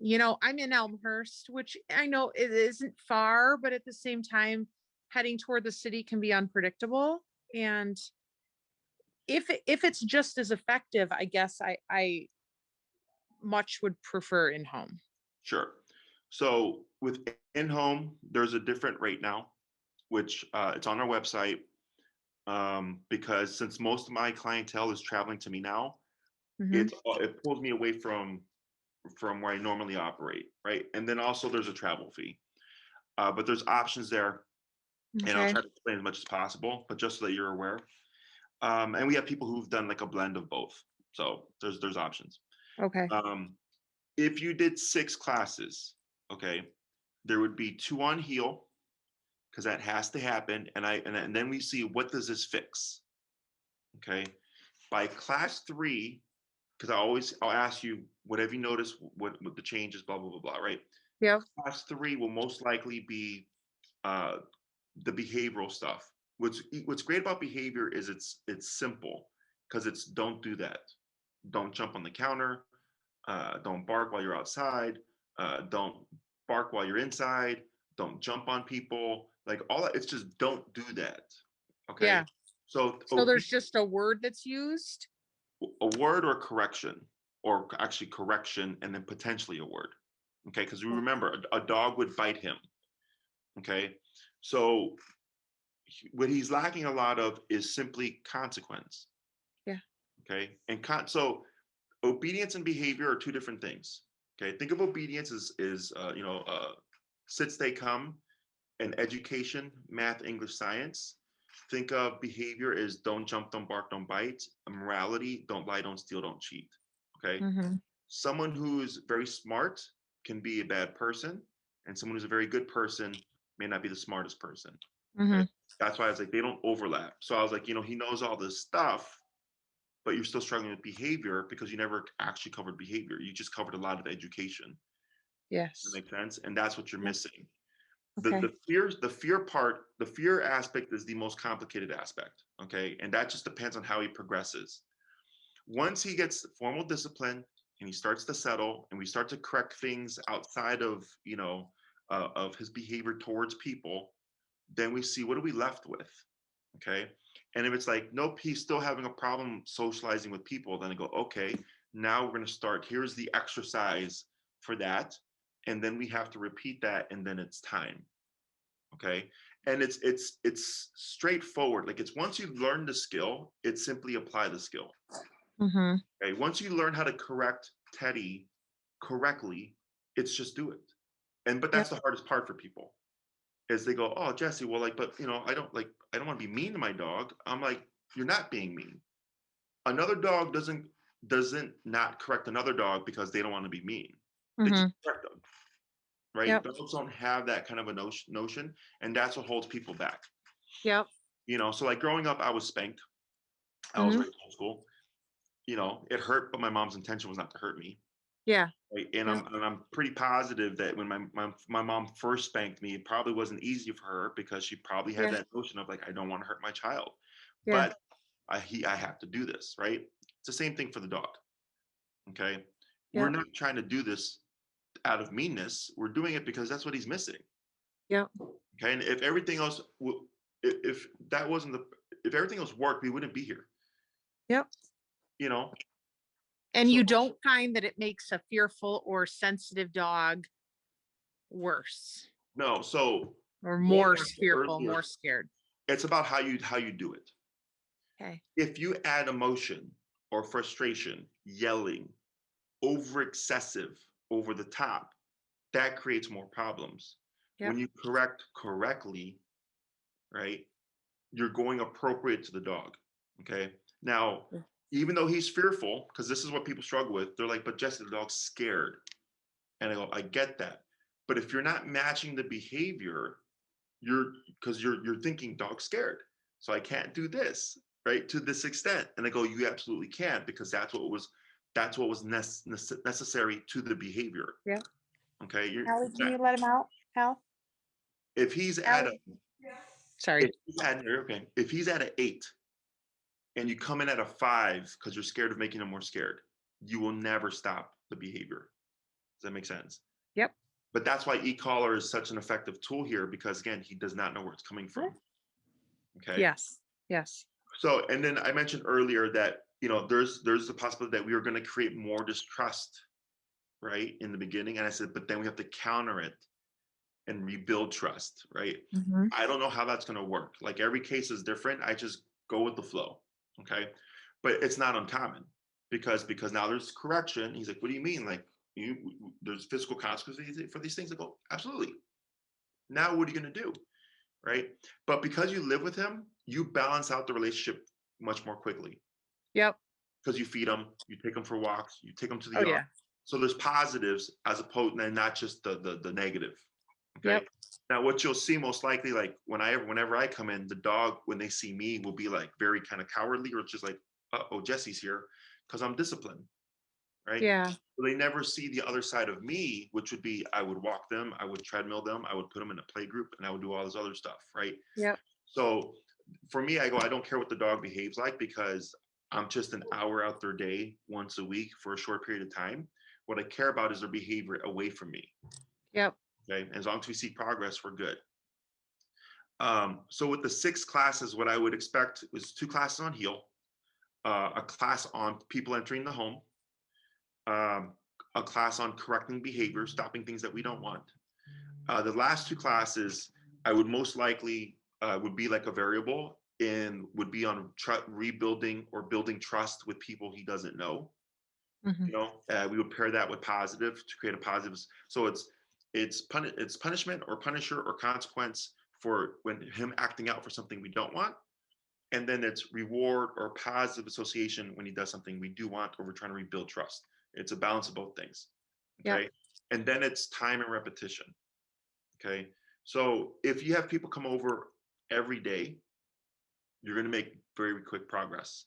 I'm in Elmhurst, which I know it isn't far, but at the same time, heading toward the city can be unpredictable. And if it's just as effective, I guess I much would prefer in-home. sure. So with in-home, there's a different rate now, which it's on our website, because since most of my clientele is traveling to me now, Hmm. it pulls me away from where I normally operate, right? And then also there's a travel fee, but there's options there, and I'll Okay. try to explain as much as possible, but just so that you're aware. And we have people who've done like a blend of both, so there's options. Okay. Um, if you did 6 classes, okay, there would be 2 on heel because that has to happen, and then we see what does this fix, okay? By class 3, because I'll ask you what have you noticed, what the changes, blah blah blah blah, right? Yeah. Class 3 will most likely be uh, the behavioral stuff. What's great about behavior is it's simple because it's don't do that, don't jump on the counter, don't bark while you're outside, don't bark while you're inside, don't jump on people, like all that. It's just don't do that. Okay, Yeah. so So there's just a word that's used. a word or correction, or actually correction and then potentially a word. Okay, because we remember a dog would bite him. Okay, so what he's lacking a lot of is simply consequence. Yeah. Okay, and so obedience and behavior are two different things. Okay, think of obedience as sit, stay, come, and education, math, English, science. Think of behavior as don't jump, don't bark, don't bite. Morality, don't lie, don't steal, don't cheat. Okay, Mm-hmm. someone who's very smart can be a bad person, and someone who's a very good person may not be the smartest person. Mm-hmm. Okay, that's why I was like they don't overlap. So I was like, he knows all this stuff, but you're still struggling with behavior because you never actually covered behavior. You just covered a lot of education. That Yes. makes sense, and that's what you're Yep. missing. The Okay. the fear aspect is the most complicated aspect. Okay, and that just depends on how he progresses. Once he gets formal discipline and he starts to settle, and we start to correct things outside of of his behavior towards people, then we see what are we left with. Okay, and if it's like nope, he's still having a problem socializing with people, then I go, okay, now we're going to start, here's the exercise for that, and then we have to repeat that, and then it's time. Okay, and it's straightforward. Like, it's once you learn the skill, it's simply apply the skill. Mm-hmm. Okay, once you learn how to correct Teddy correctly, it's just do it. And but that's Yep. the hardest part for people, is they go, oh, Jesse, well, like, but I don't want to be mean to my dog. I'm like, you're not being mean. Another dog doesn't not correct another dog because they don't want to be mean. They just Mm-hmm. correct them, right? Yep. Dogs don't have that kind of a notion, and that's what holds people back. Yep. So like growing up, I was spanked. I was Mm-hmm. raised old school. It hurt, but my mom's intention was not to hurt me. Yeah. Right? And Yep. I'm pretty positive that when my mom first spanked me, it probably wasn't easy for her because she probably had Yeah. that notion of like, I don't want to hurt my child, Yeah. but I have to do this, right? It's the same thing for the dog. Okay, we're Yep. not trying to do this out of meanness. We're doing it because that's what he's missing. Yep. Okay, and if everything else, if that wasn't if everything else worked, we wouldn't be here. Yep. You know, And so you don't find that it makes a fearful or sensitive dog worse no, so or going more back to fearful, earlier, more scared. it's about how you do it. Okay. If you add emotion or frustration, yelling, over excessive, over the top, that creates more problems. Yep. When you correct correctly, right, you're going appropriate to the dog. Okay. Now, even though he's fearful, because this is what people struggle with, they're like, but Jesse, the dog's scared. And I go, I get that. But if you're not matching the behavior, you're thinking dog's scared. So I can't do this, right? To this extent. And I go, you absolutely can, because that's what was necessary to the behavior. Yeah. Okay. Allie, can you let him out? Hal? If he's at a, Sorry. if he's at an 8 and you come in at a 5 because you're scared of making him more scared, you will never stop the behavior. Does that make sense? Yep. But that's why e-collar is such an effective tool here, because again, he does not know where it's coming from. Okay. Yes. Yes. So, and then I mentioned earlier that, there's the possibility that we are going to create more distrust, right, in the beginning. And I said, but then we have to counter it and rebuild trust, right? Mm-hmm. I don't know how that's going to work. Like, every case is different. I just go with the flow. Okay. But it's not uncommon, because now there's correction. He's like, what do you mean? Like, there's physical consequences for these things. I go, absolutely. Now what are you going to do? Right. But because you live with him, you balance out the relationship much more quickly. Yep. Because you feed them, you take them for walks, you take them to the Oh, yard. yeah. So there's positives as opposed to not just the negative. Okay. Yep. Now what you'll see most likely, like whenever I come in, the dog, when they see me, will be like very kind of cowardly, or just like, oh, Jesse's here, because I'm disciplined. Right. Yeah. So they never see the other side of me, which would be, I would walk them, I would treadmill them, I would put them in a play group, and I would do all this other stuff. Right. Yep. So for me, I go, I don't care what the dog behaves like, because I'm just an hour out their day once a week for a short period of time. What I care about is their behavior away from me. Yep. Okay. And as long as we see progress, we're good. So with the 6 classes, what I would expect was 2 classes on heel, a class on people entering the home, a class on correcting behavior, stopping things that we don't want. The last 2 classes, I would most likely would be like a variable, and would be on rebuilding or building trust with people he doesn't know. Mm-hmm. We would pair that with positive to create a positive. So it's punishment or punisher or consequence for when him acting out for something we don't want. And then it's reward or positive association when he does something we do want, or we're trying to rebuild trust. It's a balance of both things. Okay. Yep. And then it's time and repetition. Okay. So if you have people come over every day, you're going to make very quick progress.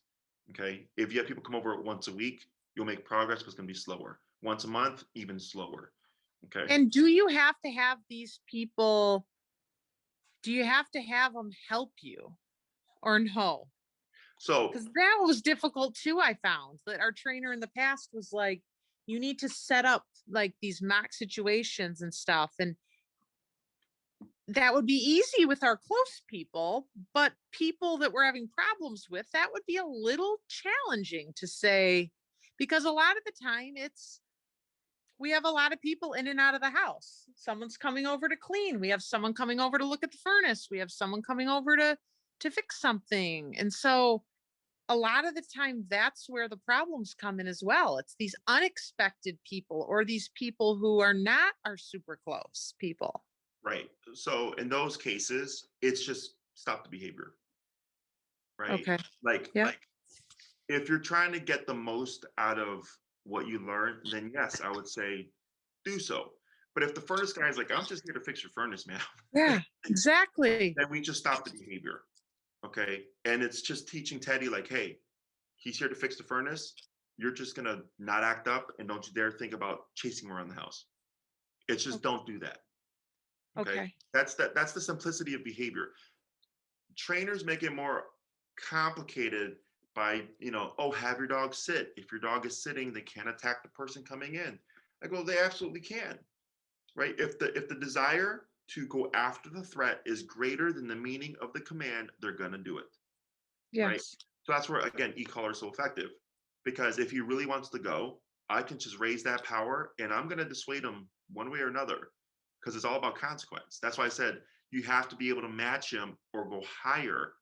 Okay. If you have people come over once a week, you'll make progress, but it's going to be slower. Once a month, even slower. Okay. And do you have to have these people? Do you have to have them help you, or no? So, Because that was difficult too. I found that our trainer in the past was like, you need to set up like these mock situations and stuff. And that would be easy with our close people, but people that we're having problems with, that would be a little challenging to say, because a lot of the time we have a lot of people in and out of the house. Someone's coming over to clean. We have someone coming over to look at the furnace. We have someone coming over to fix something. And so a lot of the time, that's where the problems come in as well. It's these unexpected people, or these people who are not our super close people. right. So in those cases, it's just stop the behavior. Right. Okay. Like, Yeah. like if you're trying to get the most out of what you learn, then yes, I would say do so. But if the furnace guy is like, I'm just here to fix your furnace, man, Yeah, exactly. then we just stop the behavior. Okay. And it's just teaching Teddy, like, hey, he's here to fix the furnace. You're just going to not act up, and don't you dare think about chasing him around the house. It's just don't do that. Okay. That's the simplicity of behavior. Trainers make it more complicated by, have your dog sit. If your dog is sitting, they can't attack the person coming in. I go, they absolutely can. Right? If the desire to go after the threat is greater than the meaning of the command, they're going to do it. Yes. Right? So that's where, again, e-collar is so effective, because if he really wants to go, I can just raise that power, and I'm going to dissuade him one way or another, because it's all about consequence. That's why I said you have to be able to match him or go higher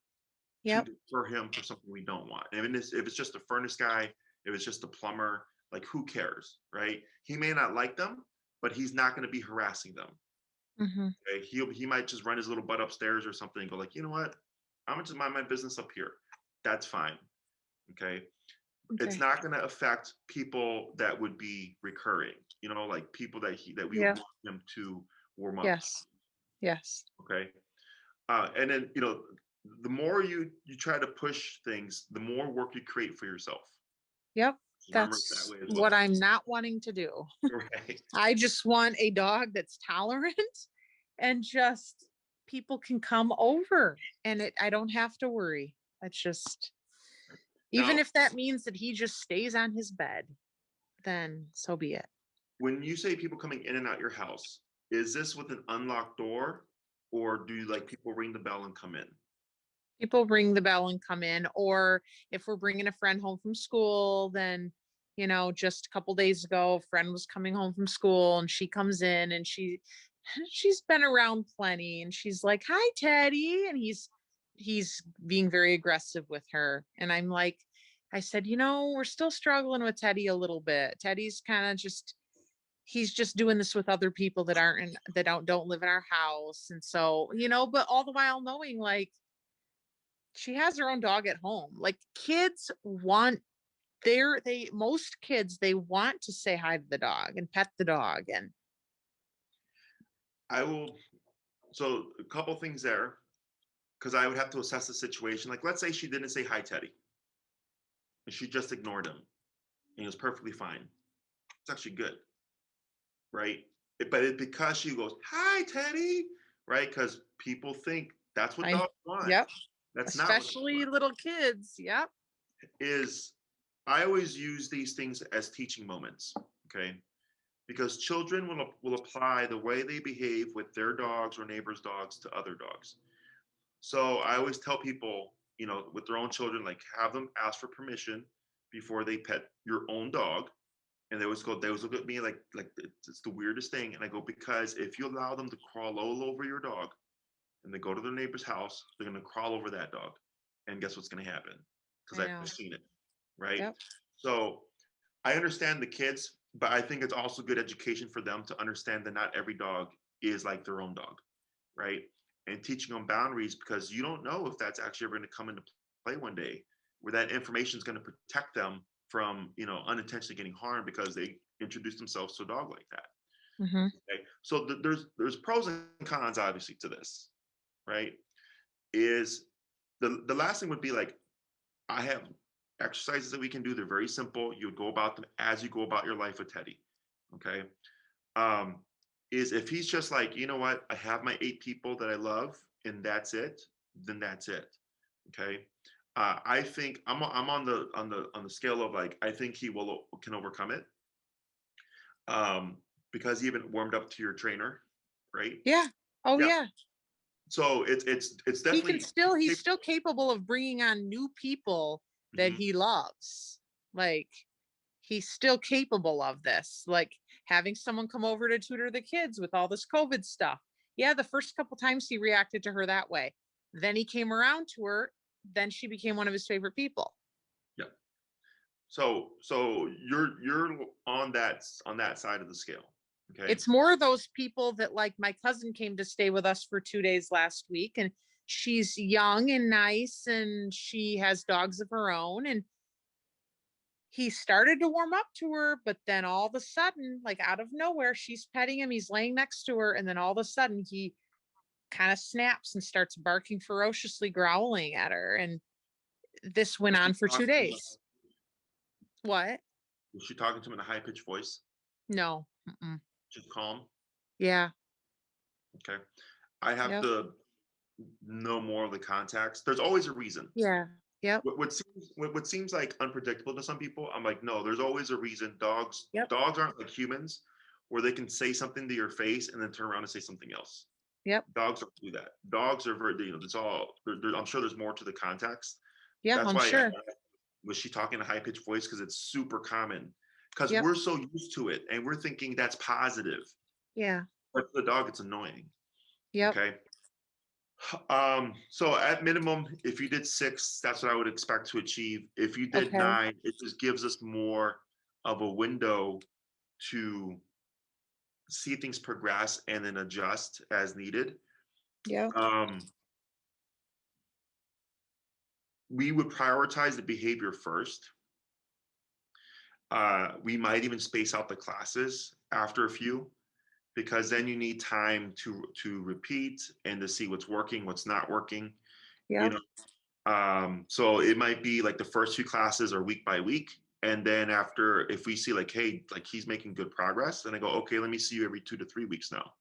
to deter him for something we don't want. And if it's just a furnace guy, if it's just a plumber, like, who cares, right? He may not like them, but he's not going to be harassing them. Mm-hmm. Okay? He might just run his little butt upstairs or something and go like, you know what? I'm going to just mind my business up here. That's fine. Okay. it's Okay. not going to affect people that would be recurring, like people that we would Yeah. want them to warm up to. Yes. Yes. Okay. And then, the more you try to push things, the more work you create for yourself. Yep. Remember it that That's way as what well. I'm not wanting to do. Right. I just want a dog that's tolerant and just people can come over and I don't have to worry. It's just, even Now, if that means that he just stays on his bed, then so be it. when you say people coming in and out your house, is this with an unlocked door, or do you like people ring the bell and come in? People ring the bell and come in, or if we're bringing a friend home from school, then just a couple days ago a friend was coming home from school and she comes in and she's been around plenty and she's like, "Hi Teddy," and he's being very aggressive with her, and I'm like, I said, we're still struggling with Teddy a little bit. Teddy's kind of just, he's just doing this with other people that aren't that don't live in our house, and so but all the while knowing, like, she has her own dog at home. Like, kids want most kids, they want to say hi to the dog and pet the dog. And I will. So a couple things there, because I would have to assess the situation. Like, let's say she didn't say hi, Teddy, and she just ignored him, and he was perfectly fine. It's actually good, right? But it's because she goes, "Hi, Teddy," right? Because people think that's what I dogs want. yep, That's not what they especially want. little kids. Yep. Is I always use these things as teaching moments, okay? Because children will apply the way they behave with their dogs or neighbors' dogs to other dogs. So I always tell people, with their own children, like, have them ask for permission before they pet your own dog. And they always look at me like it's the weirdest thing. And I go, because if you allow them to crawl all over your dog and they go to their neighbor's house, they're going to crawl over that dog. And guess what's going to happen? I Because know. I've seen it, right? Yep. So I understand the kids, but I think it's also good education for them to understand that not every dog is like their own dog, right? And teaching them boundaries, because you don't know if that's actually ever going to come into play one day, where that information is going to protect them from, unintentionally getting harmed because they introduced themselves to a dog like that. Mm-hmm. Okay, so there's pros and cons obviously to this, right? Is the last thing would be like, I have exercises that we can do. They're very simple. You would go about them as you go about your life with Teddy. Okay. Um, is if he's just like, you know what, I have my 8 people that I love and that's it, then that's it. Okay. I think I'm on the scale of, like, I think he can overcome it. Um, because he even warmed up to your trainer, right? Yeah. Oh Yeah. yeah. So it's definitely. He's still capable of bringing on new people that Mhm. he loves. Like, he's still capable of this, like having someone come over to tutor the kids with all this COVID stuff. Yeah, the first couple times he reacted to her that way. Then he came around to her. Then she became one of his favorite people. Yeah. So you're on that side of the scale. Okay. It's more of those people that, like, my cousin came to stay with us for 2 days last week, and she's young and nice, and she has dogs of her own. And he started to warm up to her, but then all of a sudden, like out of nowhere, she's petting him. He's laying next to her. And then all of a sudden, he kind of snaps and starts barking ferociously, growling at her. And this went Was she on for two talking to him? days. What? Was she talking to him in a high pitched voice? No. Mm-mm. Just calm. Yeah. Okay. I have Yep. to know more of the context. There's always a reason. Yeah. Yep. What seems like unpredictable to some people, I'm like, no, there's always a reason. Dogs Yep. dogs aren't like humans, where they can say something to your face and then turn around and say something else. Yep. Dogs don't do that. Dogs are very, it's all. I'm sure there's more to the context. Yeah. That's I'm why sure. was she talking in a high pitched voice, because it's super common. Because Yep. we're so used to it and we're thinking that's positive, Yeah. but for the dog, it's annoying. Yep. Okay. So at minimum, if you did 6, that's what I would expect to achieve. If you did Okay. 9, it just gives us more of a window to see things progress and then adjust as needed. Yep. Um, we would prioritize the behavior first. We might even space out the classes after a few, because then you need time to repeat and to see what's working, what's not working. You Yep. know, so it might be like the first few classes are week by week, and then after, if we see like, hey, like he's making good progress, then I go, okay, let me see you every 2 to 3 weeks now.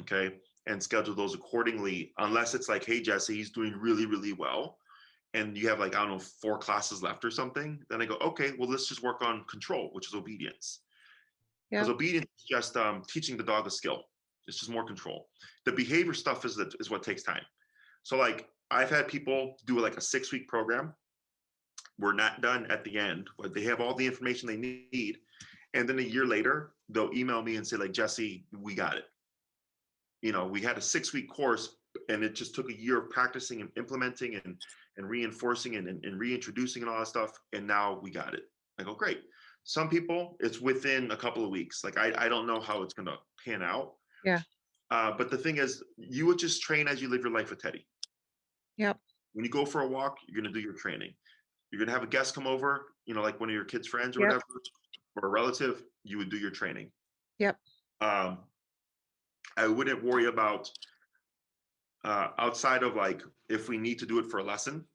Okay, and schedule those accordingly. Unless it's like, hey, Jesse, he's doing really, really well, and you have like, I don't know, 4 classes left or something, then I go, okay, well, let's just work on control, which is obedience. Because Yep. obedience is just teaching the dog a skill. It's just more control. The behavior stuff is what takes time. So like, I've had people do like a 6-week program. We're not done at the end, but they have all the information they need. And then a year later, they'll email me and say like, Jesse, we got it. You know, we had a 6-week course, and it just took a year of practicing and implementing and reinforcing and reintroducing and all that stuff. And now we got it. I go, great. Some people, it's within a couple of weeks. Like, I don't know how it's going to pan out. Yeah. But the thing is, you would just train as you live your life with Teddy. Yep. When you go for a walk, you're going to do your training. You're going to have a guest come over, you know, like one of your kids' friends or Yep. whatever, or a relative, you would do your training. Yep. Um, I wouldn't worry about outside of like, if we need to do it for a lesson,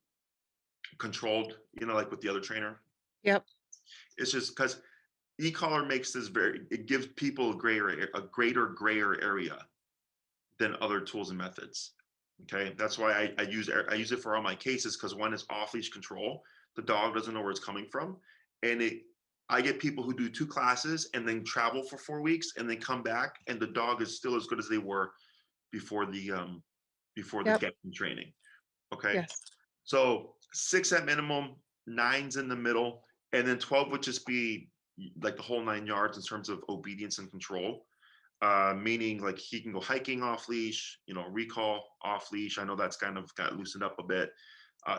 controlled, you know, like with the other trainer. Yep. It's just because e-collar makes this it gives people a greater grayer area than other tools and methods. Okay, that's why I use it for all my cases, because one is off leash control. The dog doesn't know where it's coming from, and I get people who do 2 classes and then travel for 4 weeks and then come back, and the dog is still as good as they were before the Yep. getting training. Okay, Yes. so 6 at minimum, 9's in the middle, and then 12 would just be like the whole 9 yards in terms of obedience and control. Meaning like he can go hiking off leash, you know, recall off leash. I know that's kind of got loosened up a bit.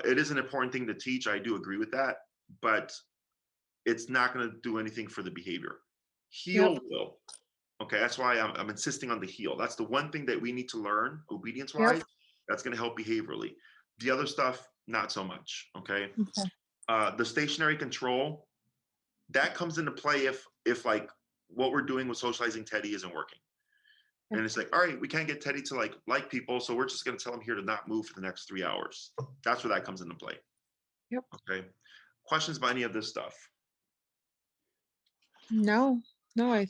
It is an important thing to teach. I do agree with that, but it's not going to do anything for the behavior. Heel Yep. will. Okay, that's why I'm insisting on the heel. That's the one thing that we need to learn obedience Yep. wise. That's going to help behaviorally. The other stuff, not so much. Okay. Okay. The stationary control, that comes into play if like what we're doing with socializing Teddy isn't working. Yep. And it's like, all right, we can't get Teddy to like people, so we're just going to tell him here to not move for the next 3 hours. That's where that comes into play. Yep. Okay. Questions about any of this stuff? No. No.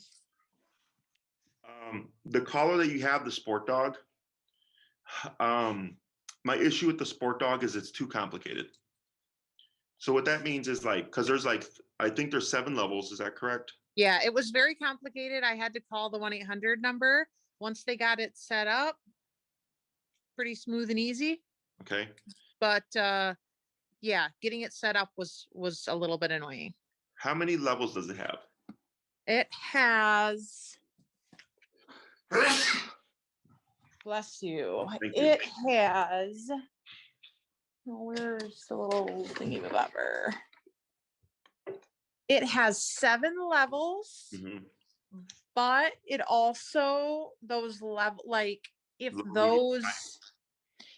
The collar that you have, the sport dog. My issue with the sport dog is it's too complicated. So what that means is like, because there's like, I think there's 7 levels. Is that correct? Yeah, it was very complicated. I had to call the 1-800 number. Once they got it set up, pretty smooth and easy. Okay. But yeah, getting it set up was a little bit annoying. How many levels does it have? It has, bless you. Thank you. It has, where's the little thingy bobber? It has 7 levels, Mhm. but it also, those level, like if Lower, medium, those,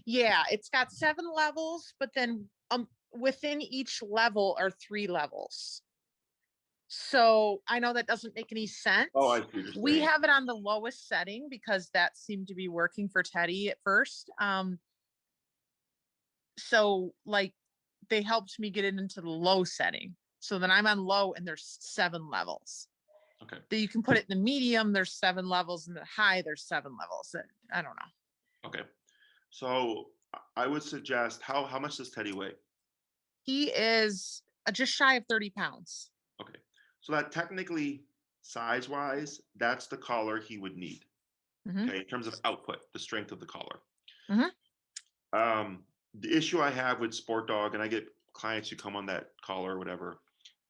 yeah, it's got 7 levels, but then within each level are 3 levels. So I know that doesn't make any sense. Oh, I see what you're We saying. have it on the lowest setting because that seemed to be working for Teddy at first. So like they helped me get it into the low setting. So then I'm on low and there's 7 levels. Okay. That you can put it in the medium, there's 7 levels, and the high, there's 7 levels. I don't know. Okay. So I would suggest, how much does Teddy weigh? He is just shy of 30 pounds. Okay. So that technically, size wise, that's the collar he would need. Mhm. Okay. In terms of output, the strength of the collar. Mhm. The issue I have with Sport Dog, and I get clients who come on that collar or whatever,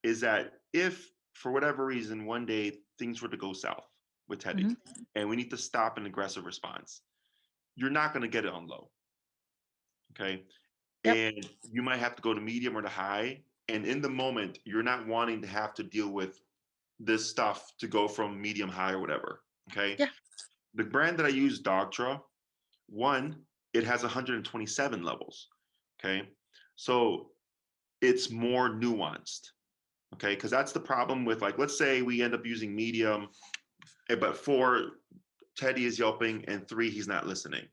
is that if for whatever reason one day things were to go south with Teddy Mhm. and we need to stop an aggressive response, you're not going to get it on low. Okay. Yep. And you might have to go to medium or to high. And in the moment, you're not wanting to have to deal with this stuff to go from medium high or whatever. Okay. Yeah. The brand that I use, Dogtra, one, it has 127 levels. Okay. So it's more nuanced. Okay, because that's the problem with, like, let's say we end up using medium, but 4, Teddy is yelping, and 3, he's not listening.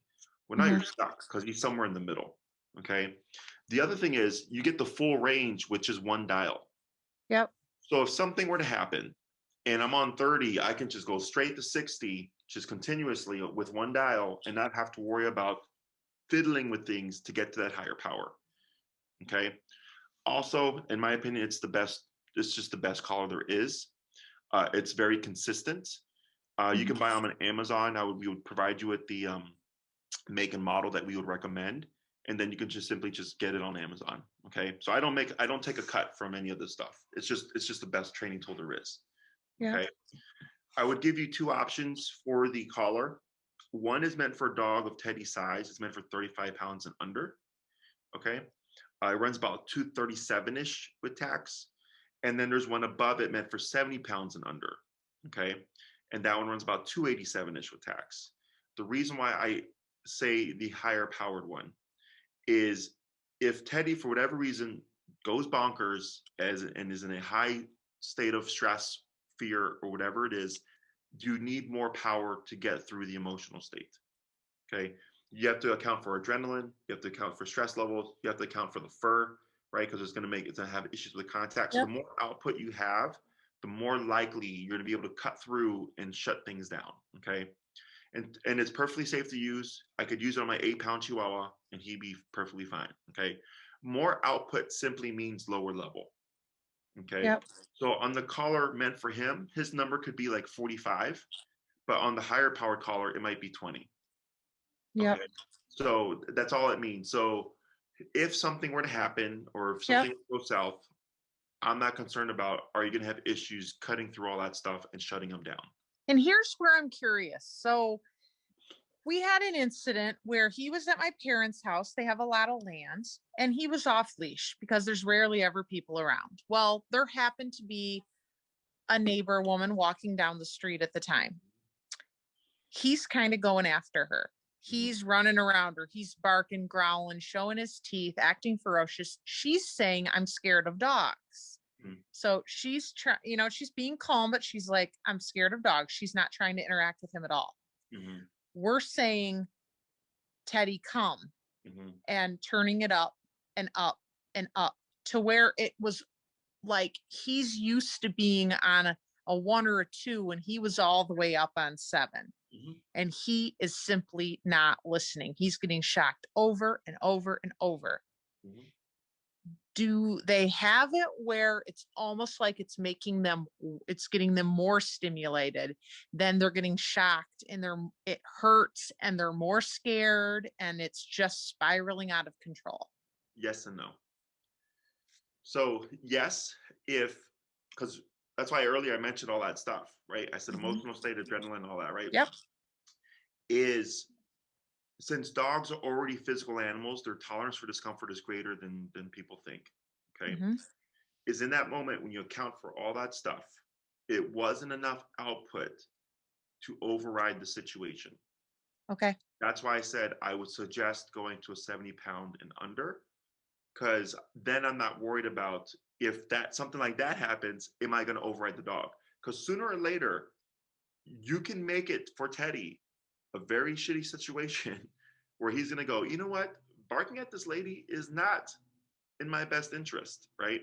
Well, now you're stuck because he's somewhere in the middle. Okay. The other thing is you get the full range, which is 1 dial. Yep. So if something were to happen and I'm on 30, I can just go straight to 60, just continuously with 1 dial and not have to worry about fiddling with things to get to that higher power. Okay. Also, in my opinion, it's just the best collar there is. It's very consistent. You can buy them on Amazon. We would provide you with the make and model that we would recommend, and then you can just simply get it on Amazon. Okay, so I don't take a cut from any of this stuff. It's just the best training tool there is. Okay, I would give you 2 options for the collar. One is meant for a dog of Teddy size. It's meant for 35 pounds and under. Okay, it runs about 237-ish with tax. And then there's one above it meant for 70 pounds and under. Okay, and that one runs about 287-ish with tax. The reason why I say the higher powered one is if Teddy, for whatever reason, goes bonkers and is in a high state of stress, fear, or whatever it is, you need more power to get through the emotional state. Okay, you have to account for adrenaline, you have to account for stress levels, you have to account for the fur, right? Because it's going to have issues with contact. So the more output you have, the more likely you're going to be able to cut through and shut things down. Okay, and it's perfectly safe to use. I could use it on my 8-pound Chihuahua, and he'd be perfectly fine. Okay, more output simply means lower level. Okay, Yep. so on the collar meant for him, his number could be like 45, but on the higher powered collar, it might be 20. Yep. Okay, so that's all it means. So if something were to happen or if something goes south, I'm not concerned about, are you going to have issues cutting through all that stuff and shutting them down? And here's where I'm curious. So we had an incident where he was at my parents' house. They have a lot of land, and he was off leash because there's rarely ever people around. Well, there happened to be a neighbor woman walking down the street at the time. He's kind of going after her. He's running around her. He's barking, growling, showing his teeth, acting ferocious. She's saying, I'm scared of dogs. So she's she's being calm, but she's like, I'm scared of dogs. She's not trying to interact with him at all. We're saying, Teddy, come, and turning it up and up and up to where it was like he's used to being on a 1 or a 2 when he was all the way up on 7. And he is simply not listening. He's getting shocked over and over and over. Do they have it where it's almost like it's getting them more stimulated, then they're getting shocked and it hurts and they're more scared and it's just spiraling out of control? Yes and no. So yes, because that's why earlier I mentioned all that stuff, right? I said emotional state, adrenaline, all that, right? Yep. Since dogs are already physical animals, their tolerance for discomfort is greater than people think. Okay. Is in that moment when you account for all that stuff, it wasn't enough output to override the situation. Okay. That's why I said I would suggest going to a 70-pound and under, because then I'm not worried about if something like that happens, am I going to override the dog? Because sooner or later, you can make it for Teddy a very shitty situation where he's going to go, you know what? Barking at this lady is not in my best interest, right?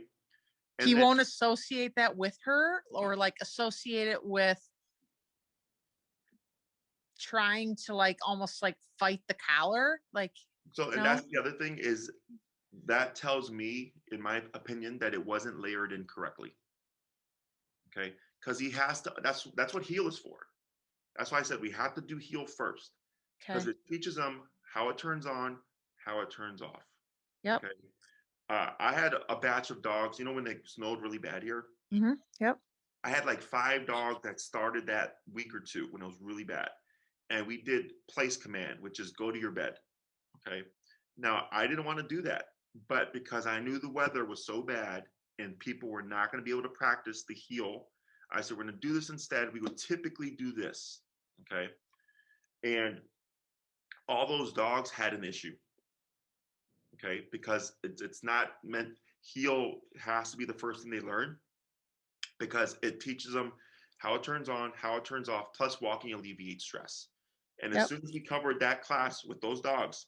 And he won't associate that with her or like associate it with trying to like almost like fight the collar. Like, and that's the other thing is that tells me, in my opinion, that it wasn't layered in correctly. Okay. Because he has to, that's what heel is for. That's why I said we have to do heel first. Because it teaches them how it turns on, how it turns off. Yep. Okay. I had a batch of dogs, when it snowed really bad here. Yep. I had like 5 dogs that started that week or 2 when it was really bad. And we did place command, which is go to your bed. Okay. Now, I didn't want to do that, but because I knew the weather was so bad and people were not going to be able to practice the heel, I said, we're going to do this instead. We would typically do this. Okay. And all those dogs had an issue. Okay. Because it's not meant, heel has to be the first thing they learn. because it teaches them how it turns on, how it turns off, plus walking alleviates stress. And as Yep. soon as we covered that class with those dogs,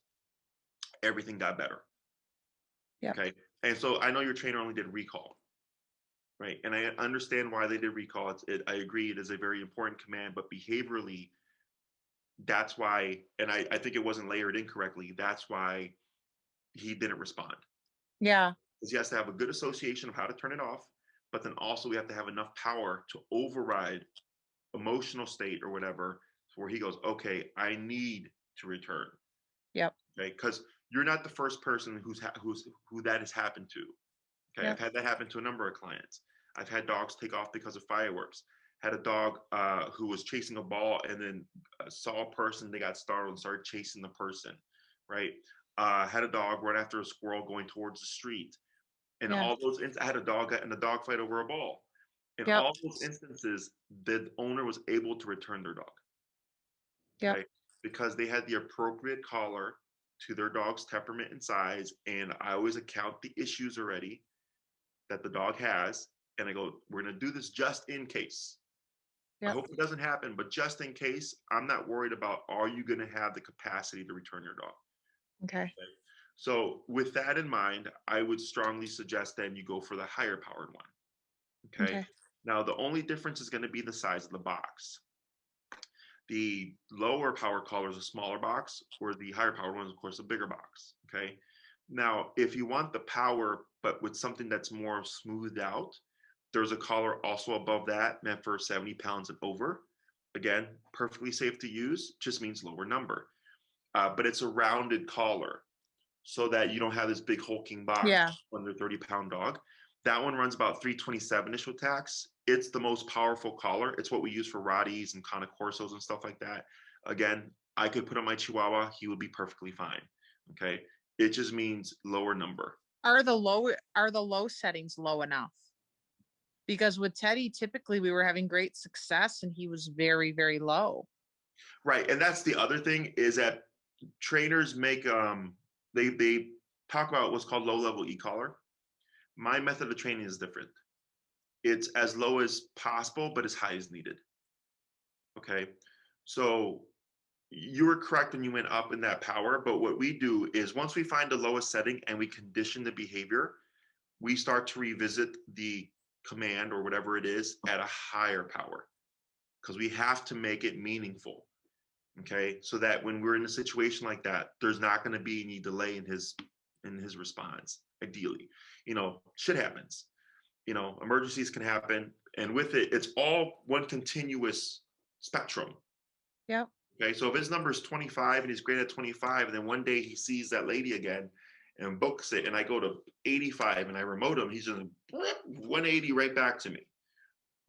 everything got better. Yep. Okay. And so I know your trainer only did recall, right? And I understand why they did recall. I agree, it is a very important command, but behaviorally, that's why, and I think it wasn't layered incorrectly. That's why he didn't respond. Yeah. Because he has to have a good association of how to turn it off, but then also we have to have enough power to override emotional state or whatever, where he goes, okay, I need to return. Yep. Okay, because you're not the first person who that has happened to. Okay, Yep. I've had that happen to a number of clients. I've had dogs take off because of fireworks. Had a dog who was chasing a ball and then saw a person, they got startled and started chasing the person, right? Had a dog run after a squirrel going towards the street. And Yeah. all those, I had a dog in a dog fight over a ball. In Yep. all those instances, the owner was able to return their dog, Yep. okay? Because they had the appropriate collar to their dog's temperament and size. And I always account the issues already that the dog has. And I go, we're going to do this just in case. I Yep. hope it doesn't happen, but just in case, I'm not worried about, are you going to have the capacity to return your dog? Okay. Okay. So with that in mind, I would strongly suggest then you go for the higher powered one. Okay. Okay. Now, the only difference is going to be the size of the box. The lower power collar is a smaller box, or the higher power one is, of course, a bigger box. Okay. Now, if you want the power, but with something that's more smoothed out, there's a collar also above that meant for 70 pounds and over. Again, perfectly safe to use, just means lower number. But it's a rounded collar so that you don't have this big hulking box Yeah. under 30-pound dog. That one runs about 327-ish with tax. It's the most powerful collar. It's what we use for Rotties and Cane Corsos and stuff like that. Again, I could put on my Chihuahua, he would be perfectly fine. Okay. It just means lower number. Are the low settings low enough? Because with Teddy, typically we were having great success and he was very, very low. Right. And that's the other thing, is that trainers make they talk about what's called low level e-collar. My method of training is different. It's as low as possible, but as high as needed. Okay. So you were correct when you went up in that power, but what we do is once we find the lowest setting and we condition the behavior, we start to revisit the command or whatever it is at a higher power, because we have to make it meaningful. Okay. So that when we're in a situation like that, there's not going to be any delay in his response. Ideally, shit happens, emergencies can happen, and with it, it's all one continuous spectrum. Yep. Okay, so if his number is 25 and he's great at 25, and then one day he sees that lady again and books it, and I go to 85 and I remote him, he's in 180 right back to me.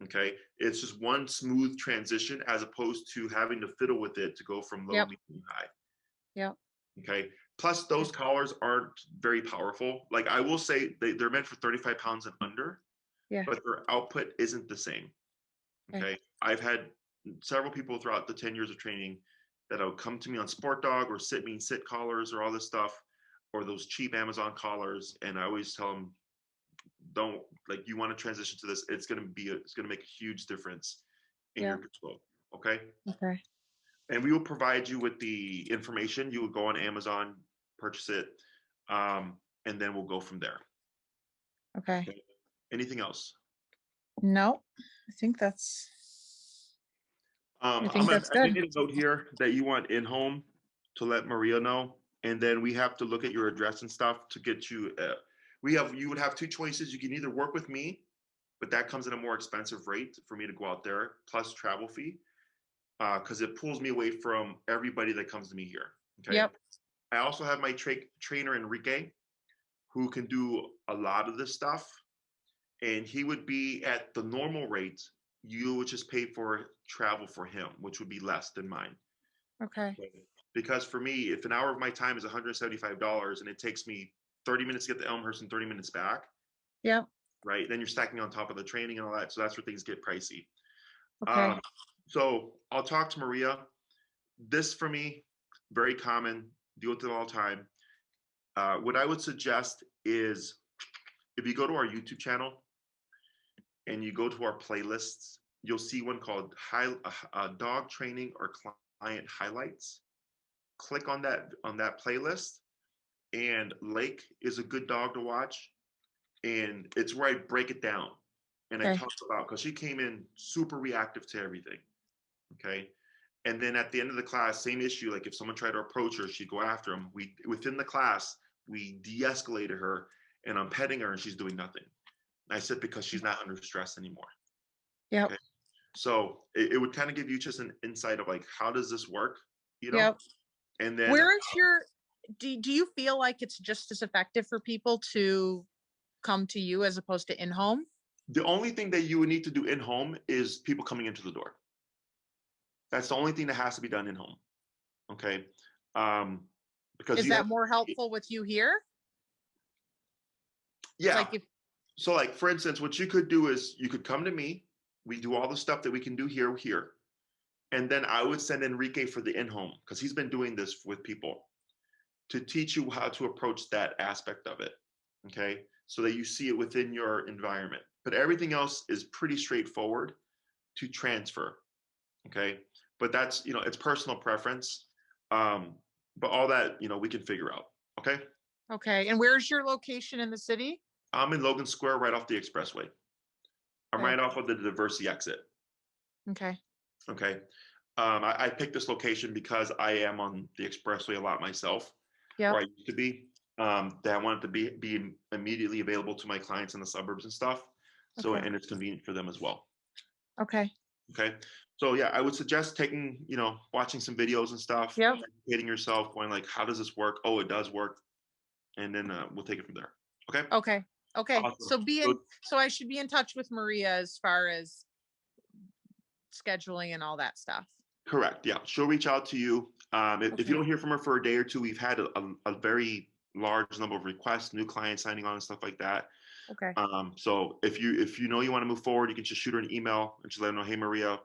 Okay, it's just one smooth transition as opposed to having to fiddle with it to go from low, Yep. medium, high. Yep. Okay, plus those collars aren't very powerful. Like I will say, they're meant for 35 pounds and under, Yeah. but their output isn't the same. Okay, I've had several people throughout the 10 years of training that will come to me on Sport Dog or sit collars or all this stuff, or those cheap Amazon collars, and I always tell them, don't, like, you want to transition to this, it's going to make a huge difference in your control. Okay. Okay. And we will provide you with the information. You will go on Amazon, purchase it, and then we'll go from there. Okay. Anything else? No, I think that's I good. made a note here that you want in-home to let Maria know, and then we have to look at your address and stuff to get you. You would have two choices. You can either work with me, but that comes at a more expensive rate for me to go out there, plus travel fee, because it pulls me away from everybody that comes to me here. Okay. Yep. I also have my trainer Enrique, who can do a lot of this stuff, and he would be at the normal rate. You would just pay for travel for him, which would be less than mine. Okay. Because for me, if an hour of my time is $175 and it takes me 30 minutes to get to Elmhurst and 30 minutes back, Yep. right, then you're stacking on top of the training and all that. So that's where things get pricey. Okay. So I'll talk to Maria. This for me, very common, deal with it all the time. What I would suggest is if you go to our YouTube channel, and you go to our playlists, you'll see one called dog training or client highlights. Click on that playlist, and Lake is a good dog to watch, and it's where I break it down and I Okay. talk about, because she came in super reactive to everything. Okay. And then at the end of the class, same issue. Like if someone tried to approach her, she'd go after them. Within the class, we de-escalated her, and I'm petting her and she's doing nothing. And I said, because she's not under stress anymore. Yep. Okay. So it would kind of give you just an insight of like, how does this work? Yep. And then Where is your, do you feel like it's just as effective for people to come to you as opposed to in-home? the only thing that you would need to do in home is people coming into the door. That's the only thing that has to be done in home. Okay. Because Is you have, that more helpful with you here? yeah. Like if, So like, for instance, what you could do is you could come to me. We do all the stuff that we can do here. And then I would send Enrique for the in-home, because he's been doing this with people, to teach you how to approach that aspect of it. Okay. So that you see it within your environment. But everything else is pretty straightforward to transfer. Okay. But that's, it's personal preference. But all that, we can figure out. Okay. okay. And where's your location in the city? I'm in Logan Square, right off the expressway. I'm Okay. right off of the Diversity exit. Okay. Okay. I picked this location because I am on the expressway a lot myself, Yep. where I used to be. That I wanted to be immediately available to my clients in the suburbs and stuff. So, Okay. and it's convenient for them as well. Okay. Okay. So yeah, I would suggest taking, watching some videos and stuff, Yep. educating yourself, going like, how does this work? Oh, it does work. And then we'll take it from there. Okay. Okay. Okay. Awesome. So I should be in touch with Maria as far as scheduling and all that stuff. Correct. Yeah. She'll reach out to you. If you don't hear from her for a day or two, we've had a very large number of requests, new clients signing on and stuff like that. Okay. So if you know you want to move forward, you can just shoot her an email and just let her know, hey, Maria,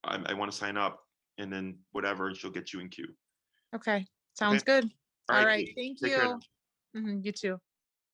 I want to sign up, and then whatever, and she'll get you in queue. Okay. Sounds good. All All right. right. Thank Take care now. you. You too.